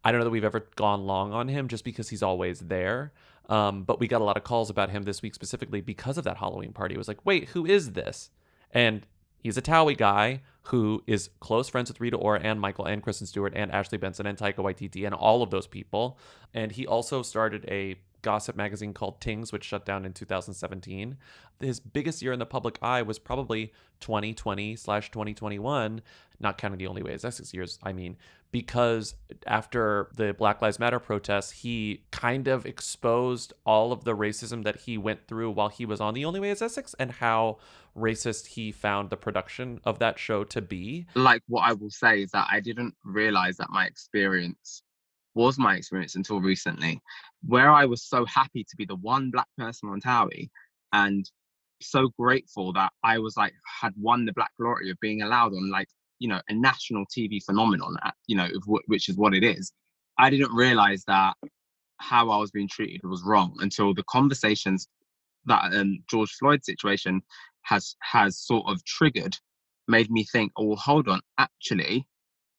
I don't know that we've ever gone long on him just because he's always there. But we got a lot of calls about him this week specifically because of that Halloween party. It was like, wait, who is this? And he's a Towie guy who is close friends with Rita Ora and Michael and Kristen Stewart and Ashley Benson and Taika Waititi and all of those people. And he also started a gossip magazine called Tings, which shut down in 2017. His biggest year in the public eye was probably 2020/2021, not counting the Only Way Is Essex years, I mean, because after the Black Lives Matter protests, he kind of exposed all of the racism that he went through while he was on The Only Way Is Essex and how racist he found the production of that show to be. Like, what I will say is that I didn't realize that my experience was my experience until recently, where I was so happy to be the one black person on Towie and so grateful that I was like, had won the black glory of being allowed on, like, you know, a national TV phenomenon, you know, which is what it is. I didn't realize that how I was being treated was wrong until the conversations that George Floyd situation has sort of triggered, made me think, oh, hold on, actually,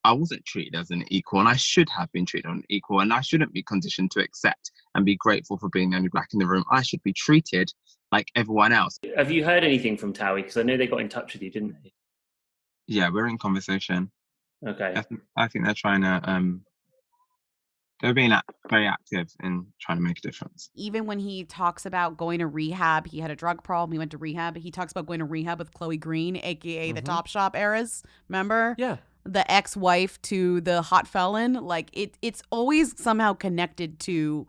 I wasn't treated as an equal, and I should have been treated as an equal, and I shouldn't be conditioned to accept and be grateful for being the only black in the room. I should be treated like everyone else. Have you heard anything from Towie? Because I know they got in touch with you, didn't they? Yeah, we're in conversation. Okay. I think they're trying to, they're being very active in trying to make a difference. Even when he talks about going to rehab, he had a drug problem, he went to rehab. He talks about going to rehab with Chloe Green, aka the Top Shop eras. Remember? Yeah. The ex-wife to the hot felon. Like it's always somehow connected to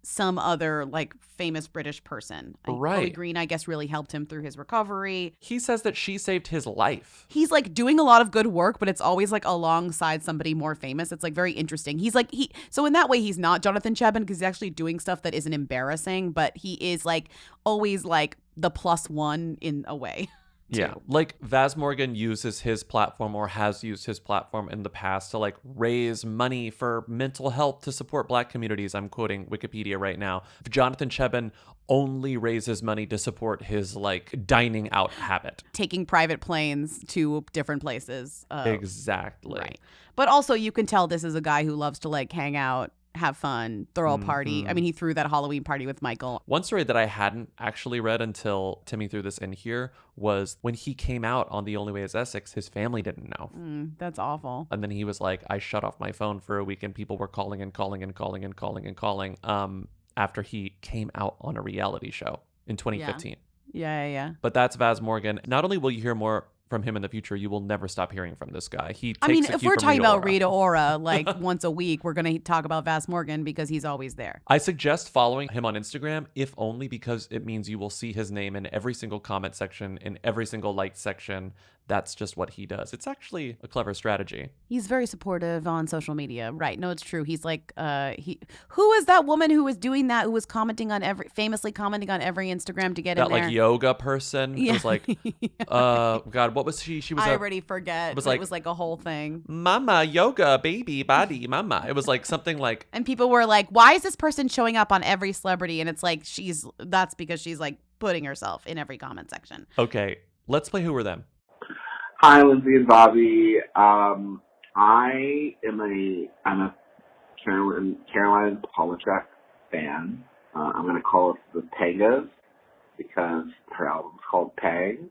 some other like famous British person. Right. Chloe Green, I guess, really helped him through his recovery. He says that she saved his life. He's like doing a lot of good work, but it's always like alongside somebody more famous. It's like very interesting. He's like so in that way he's not Jonathan Cheban because he's actually doing stuff that isn't embarrassing, but he is like always like the plus one in a way. Yeah, like Vaz Morgan uses his platform or has used his platform in the past to like raise money for mental health to support black communities. I'm quoting Wikipedia right now. Jonathan Cheban only raises money to support his like dining out habit. Taking private planes to different places. Exactly. Right. But also you can tell this is a guy who loves to like hang out, have fun, throw a party. I mean, he threw that Halloween party with Michael. One story that I hadn't actually read until Timmy threw this in here was when he came out on The Only Way Is Essex, his family didn't know. That's awful. And then he was like, I shut off my phone for a week and people were calling after he came out on a reality show in 2015. Yeah. But that's Vaz Morgan. Not only will you hear more from him in the future, you will never stop hearing from this guy. He takes I mean, a if cue we're from talking Rita about Ora. Rita Ora like once a week, we're going to talk about Vaz Morgan because he's always there. I suggest following him on Instagram, if only because it means you will see his name in every single comment section, in every single like section. That's just what he does. It's actually a clever strategy. He's very supportive on social media. Right. No, it's true. He's like, who is that woman who was doing that, who was famously commenting on every Instagram to get That in there? like yoga person. Yeah. It was like, God, what was she? She was I already forget. It was It was like a whole thing. Mama, yoga, baby, body, mama. It was like something like. And people were like, why is this person showing up on every celebrity? And it's like, that's because she's like putting herself in every comment section. Okay, let's play Who Were Them. Hi, Lindsay and Bobby. I'm a Carolyn Polachek fan. I'm going to call us the Pangas because her album's called Pang,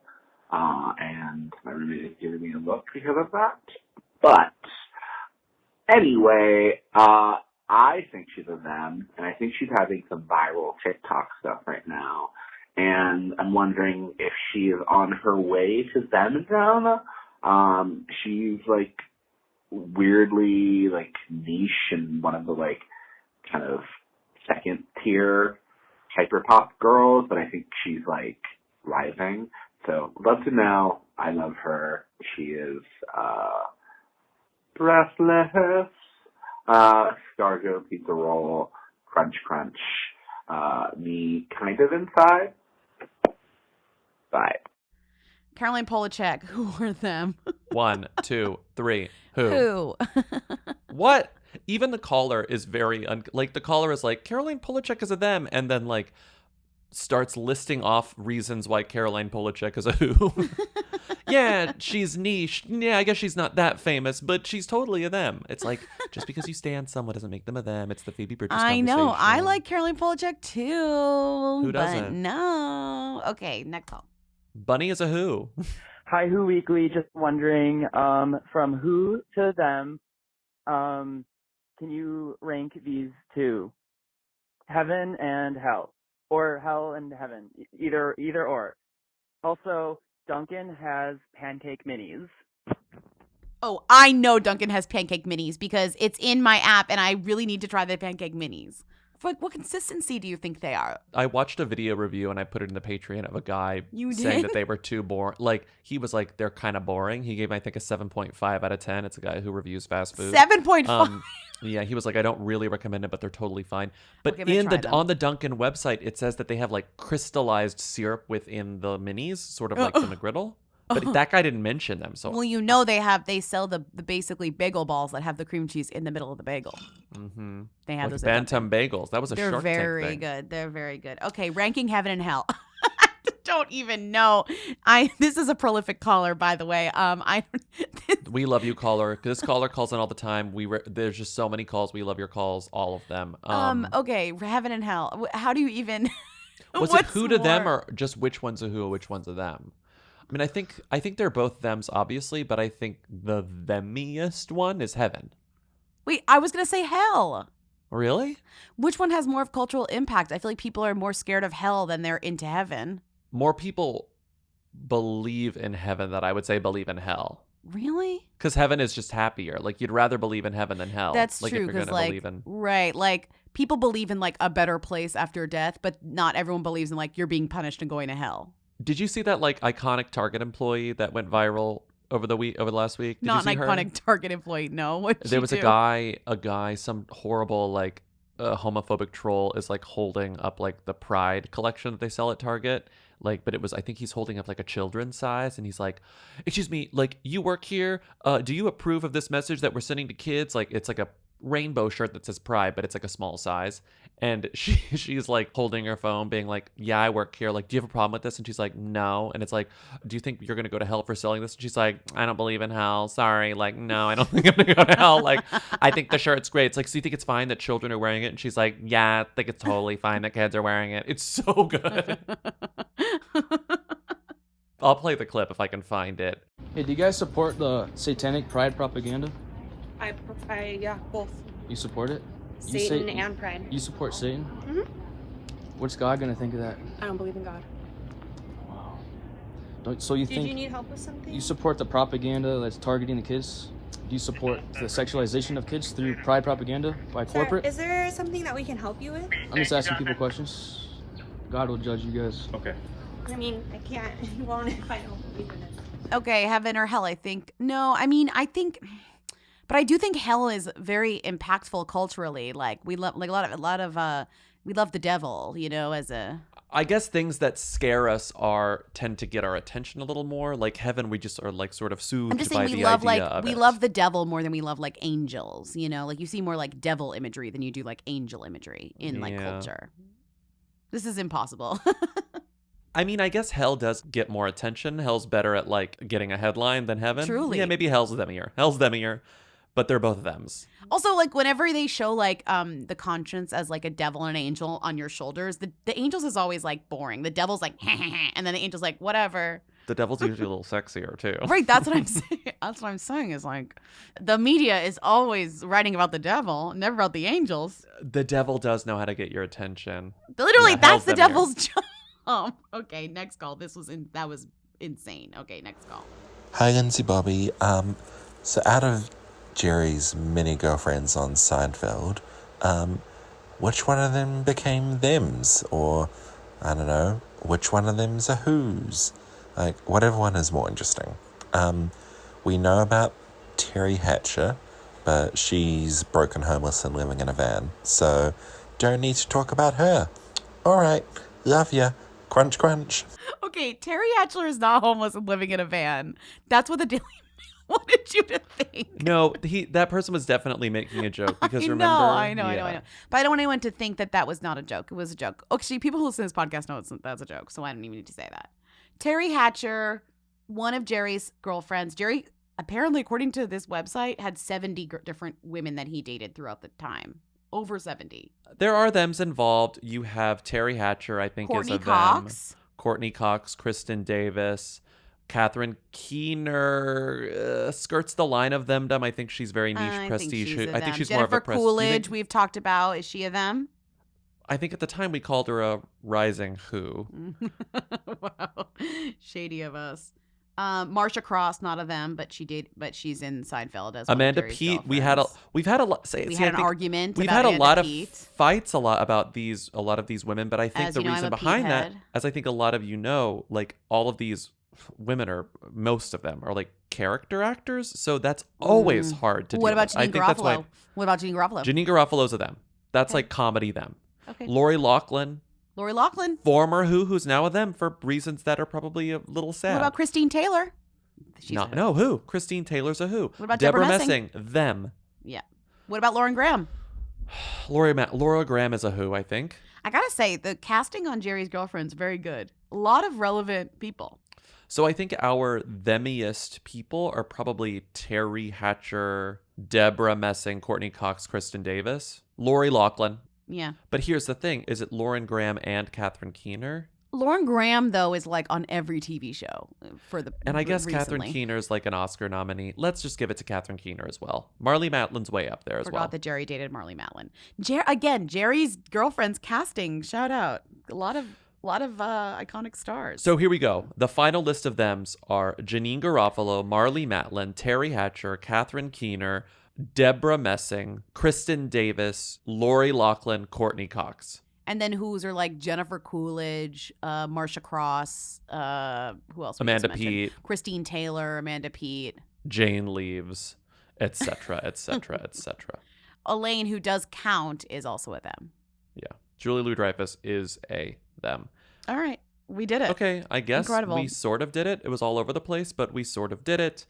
and my roommate is giving me a look because of that. But anyway, I think she's a them, and I think she's having some viral TikTok stuff right now. And I'm wondering if she is on her way to them. She's like weirdly like niche and one of the like kind of second tier hyperpop girls, but I think she's like rising. So love to know. I love her. She is breathless. Scargo, pizza roll, crunch crunch. Me kind of inside. Bye. Caroline Polachek, who were them? 1, 2, 3. Who? Who? What? Even the caller is very like the caller is like Caroline Polachek is a them, and then like starts listing off reasons why Caroline Polachek is a who. Yeah, she's niche. Yeah, I guess she's not that famous, but she's totally a them. It's like just because you stand someone doesn't make them a them. It's the Phoebe Bridgers I conversation. know. I like Caroline Polachek too. Who doesn't? But no. Okay, next call. Bunny is a who. Hi, Who Weekly. Just wondering, from who to them, can you rank these two? Heaven and hell. Or hell and heaven. Either or. Also, Duncan has pancake minis. Oh, I know Duncan has pancake minis because it's in my app and I really need to try the pancake minis. Like, what consistency do you think they are? I watched a video review and I put it in the Patreon of a guy saying that they were too boring. Like, he was like, they're kind of boring. He gave, I think, a 7.5 out of 10. It's a guy who reviews fast food. 7.5? Yeah, he was like, I don't really recommend it, but they're totally fine. But Okay, on the Dunkin' website, it says that they have like crystallized syrup within the minis, sort of like the McGriddle. But that guy didn't mention them. So well, you know they sell the basically bagel balls that have the cream cheese in the middle of the bagel. Mm-hmm. They have like those. Bantam bagels. That was a They're Shark Tank very thing. good. They're very good. Okay, ranking heaven and hell. Don't even know. This is a prolific caller, by the way. We love you, caller. This caller calls in all the time. There's just so many calls. We love your calls, all of them. Okay, heaven and hell. How do you even? Was it who to them or just which one's a who, which one's a them? I mean, I think they're both thems, obviously, but I think the themiest one is heaven. Wait, I was gonna say hell. Really? Which one has more of cultural impact? I feel like people are more scared of hell than they're into heaven. More people believe in heaven than I would say believe in hell. Really? Because heaven is just happier. Like, you'd rather believe in heaven than hell. That's like, true. If you're gonna believe in... Right, like people believe in like a better place after death, but not everyone believes in like you're being punished and going to hell. Did you see that like iconic Target employee that went viral over the last week? Did Not you see an iconic Target employee. No, what? There was a guy, some horrible like homophobic troll is like holding up like the Pride collection that they sell at Target. Like, but I think he's holding up like a children's size, and he's like, "Excuse me, like you work here? Do you approve of this message that we're sending to kids? Like, it's like a rainbow shirt that says Pride, but it's like a small size." And she's like holding her phone being like, "Yeah, I work here. Like, do you have a problem with this?" And she's like, "No." And it's like, "Do you think you're going to go to hell for selling this?" And she's like, "I don't believe in hell. Sorry. Like, no, I don't think I'm going to go to hell. Like, I think the shirt's great." It's like, "So you think it's fine that children are wearing it?" And she's like, "Yeah, I think it's totally fine that kids are wearing it." It's so good. I'll play the clip if I can find it. Hey, do you guys support the satanic pride propaganda? Yeah, both. You support it? Satan and pride. You support Satan? Mm-hmm. What's God gonna think of that? I don't believe in God. So you Did think you need help with something? you support the propaganda that's targeting the kids? Do you support the sexualization of kids through pride propaganda by corporate? Is there something that we can help you with? I'm just asking people questions. God will judge you guys. Okay. I mean, I can't. You won't if I don't believe in it. Okay, heaven or hell, I think. No, I mean, but I do think hell is very impactful culturally. Like we love we love the devil, you know, as a I guess things that scare us tend to get our attention a little more. Like heaven, we just are like sort of soothed I'm just by saying the idea of we it. love the devil more than we love like angels, you know? Like you see more like devil imagery than you do like angel imagery in like Yeah. culture. This is impossible. I mean, I guess hell does get more attention. Hell's better at like getting a headline than heaven. Truly. Yeah, maybe hell's demier. Hell's demier. but they're both thems. Also, like whenever they show like the conscience as like a devil and an angel on your shoulders, the angels is always like boring. The devil's like, and then the angel's like, whatever. The devil's usually a little sexier too. Right, that's what I'm saying. That's what I'm saying is like the media is always writing about the devil, never about the angels. The devil does know how to get your attention. Literally, That that's helps the them here. devil's job. Okay, next call. That was insane. Okay, next call. Hi, Lindsay Bobby. So out of Jerry's many girlfriends on Seinfeld, which one of them became thems? Or, I don't know, which one of them's a who's? Like, whatever one is more interesting. We know about Terry Hatcher, but she's broken, homeless, and living in a van. So, don't need to talk about her. All right, love ya. Crunch, crunch. Okay, Terry Hatcher is not homeless and living in a van. That's what the Daily Mail wanted you to think. No, that person was definitely making a joke because remember, I know. But I don't want anyone to think that was not a joke. It was a joke. Actually, people who listen to this podcast know that's a joke, so I don't even need to say that. Terry Hatcher, one of Jerry's girlfriends. Jerry, apparently, according to this website, had 70 different women that he dated throughout the time. Over 70. There are thems involved. You have Terry Hatcher, I think, Courtney is a Cox. them. Courtney Cox, Kristen Davis, Catherine Keener skirts the line of themdom. I think she's very niche prestige. I think she's more of a Jennifer Coolidge, we've talked about. Is she a them? I think at the time we called her a rising who. Wow, shady of us. Marsha Cross, not a them, but she's in Seinfeld as Amanda Peet. We've had a lot. We had an argument. We've about had a Amanda lot Peet. of fights about a lot of these women, but I think As the you know, I'm reason a behind Peet that, head. as I think a lot of you know, like all of these women most of them are like character actors, so that's always hard to. What deal about with. I Janine think that's why Garofalo? What about Janine Garofalo? Janine Garofalo's a them. That's like comedy them. Okay. Lori Loughlin, former who's now a them for reasons that are probably a little sad. What about Christine Taylor? Who? Christine Taylor's a who. What about Deborah Deborah Messing? Them. Yeah. What about Lauren Graham? Laura Graham is a who, I think. I gotta say, the casting on Jerry's Girlfriend's very good. A lot of relevant people. So I think our themiest people are probably Terry Hatcher, Deborah Messing, Courtney Cox, Kristen Davis, Lori Loughlin. Yeah. But here's the thing. Is it Lauren Graham and Catherine Keener? Lauren Graham, though, is like on every TV show And I guess recently. Catherine Keener's like an Oscar nominee. Let's just give it to Catherine Keener as well. Marlee Matlin's way up there as well. Forgot that Jerry dated Marlee Matlin. Jerry's Girlfriend's casting. Shout out. A lot of iconic stars. So here we go. The final list of thems are Janine Garofalo, Marlee Matlin, Terry Hatcher, Catherine Keener, Deborah Messing, Kristen Davis, Lori Loughlin, Courtney Cox. And then who's are like Jennifer Coolidge, Marsha Cross, who else? Amanda Peet. Christine Taylor, Amanda Peet. Jane Leaves, etc., etc., etc. Elaine, who does count, is also a them. Yeah. Julie Louis-Dreyfus is a them. All right. We did it. Okay, I guess Incredible. we sort of did it. It was all over the place, but we sort of did it.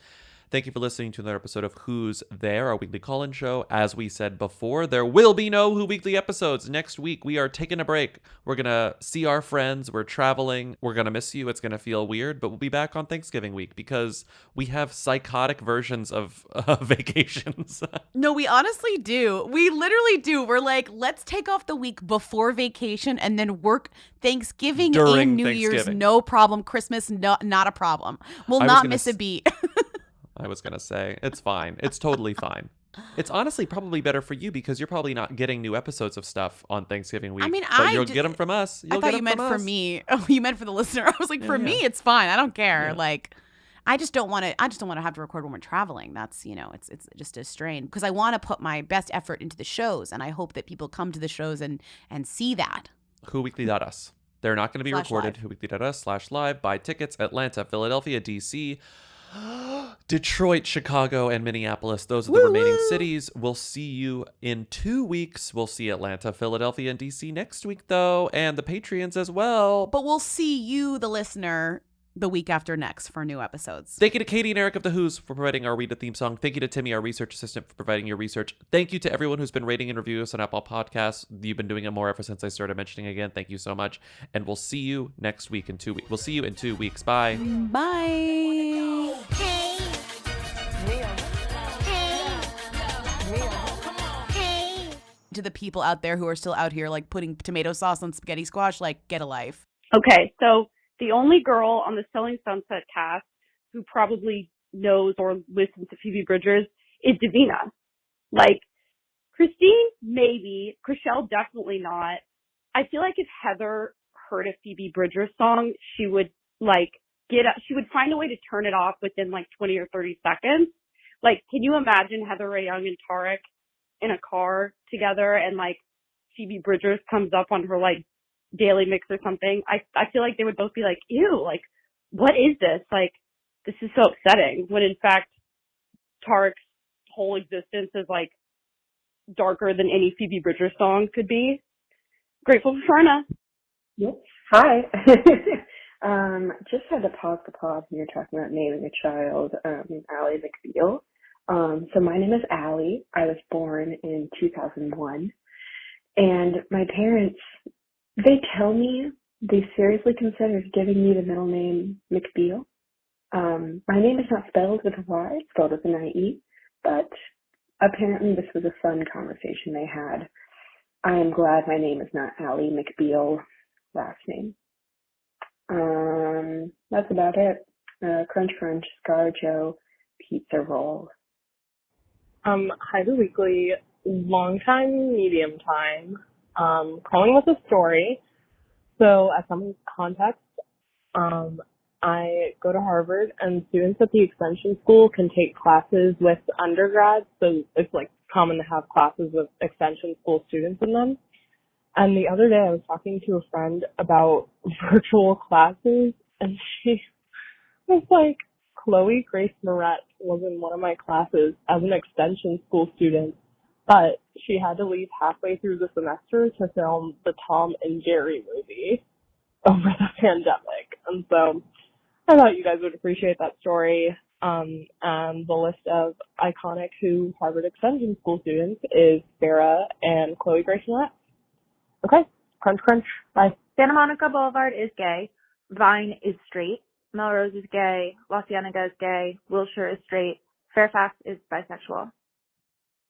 Thank you for listening to another episode of Who's There, our weekly call-in show. As we said before, there will be no Who Weekly episodes. Next week, we are taking a break. We're going to see our friends. We're traveling. We're going to miss you. It's going to feel weird, but we'll be back on Thanksgiving week because we have psychotic versions of vacations. No, we honestly do. We literally do. We're like, let's take off the week before vacation and then work Thanksgiving During and New Year's. Thanksgiving. No problem. Christmas, not a problem. We'll I was not gonna miss a beat. I was going to say, it's fine. It's totally fine. It's honestly probably better for you because you're probably not getting new episodes of stuff on Thanksgiving week. I mean, but you'll get them from us. I thought you meant for me. Oh, you meant for the listener. I was like, for me, it's fine. I don't care. Yeah. Like, I just don't want to have to record when we're traveling. That's, it's just a strain because I want to put my best effort into the shows. And I hope that people come to the shows and see that. WhoWeekly.us. They're not going to be recorded. WhoWeekly.us/live. Buy tickets. Atlanta, Philadelphia, DC, Detroit, Chicago, and Minneapolis. Those are the remaining cities. We'll see you in 2 weeks. We'll see Atlanta, Philadelphia, and DC next week, though, and the Patreons as well. But we'll see you, the listener, the week after next for new episodes. Thank you to Katie and Eric of The Who's for providing our Read a theme song. Thank you to Timmy, our research assistant, for providing your research. Thank you to everyone who's been rating and reviewing us on Apple Podcasts. You've been doing it more ever since I started mentioning again. Thank you so much. And we'll see you next week in 2 weeks. We'll see you in 2 weeks. Bye. Bye. Hey. to the people out there who are still out here like putting tomato sauce on spaghetti squash, like get a life. Okay, so the only girl on the Selling Sunset cast who probably knows or listens to Phoebe Bridgers is Davina. Like, Christine, maybe. Chriselle, definitely not. I feel like if Heather heard a Phoebe Bridgers song, she would, like, she would find a way to turn it off within, like, 20 or 30 seconds. Like, can you imagine Heather Ray Young and Tarek in a car together and, like, Phoebe Bridgers comes up on her, like, daily mix or something? I feel like they would both be like, ew, like, what is this? Like, this is so upsetting. When, in fact, Tarek's whole existence is, like, darker than any Phoebe Bridgers song could be. Grateful for Sharna. Yep. Hi. Just had to pause the pod when you're talking about naming a child, Allie McBeal. So my name is Allie. I was born in 2001. And my parents, they tell me they seriously considered giving me the middle name McBeal. My name is not spelled with a Y, it's spelled with an I-E, but apparently this was a fun conversation they had. I am glad my name is not Allie McBeal, last name. That's about it. Crunch Crunch, Scar Joe, pizza roll. Hi, the weekly, long time, medium time. Calling with a story. So, as some context, I go to Harvard, and students at the extension school can take classes with undergrads. So it's like common to have classes with extension school students in them. And the other day, I was talking to a friend about virtual classes, and she was like, Chloe Grace Moretz was in one of my classes as an extension school student, but she had to leave halfway through the semester to film the Tom and Jerry movie over the pandemic. And so I thought you guys would appreciate that story. And the list of iconic Who Harvard Extension School students is Sarah and Chloe Grace Moretz. Okay, crunch, crunch, bye. Santa Monica Boulevard is gay. Vine is straight. Melrose is gay. La Cienega is gay. Wilshire is straight. Fairfax is bisexual.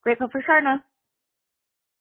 Grateful for Sharna.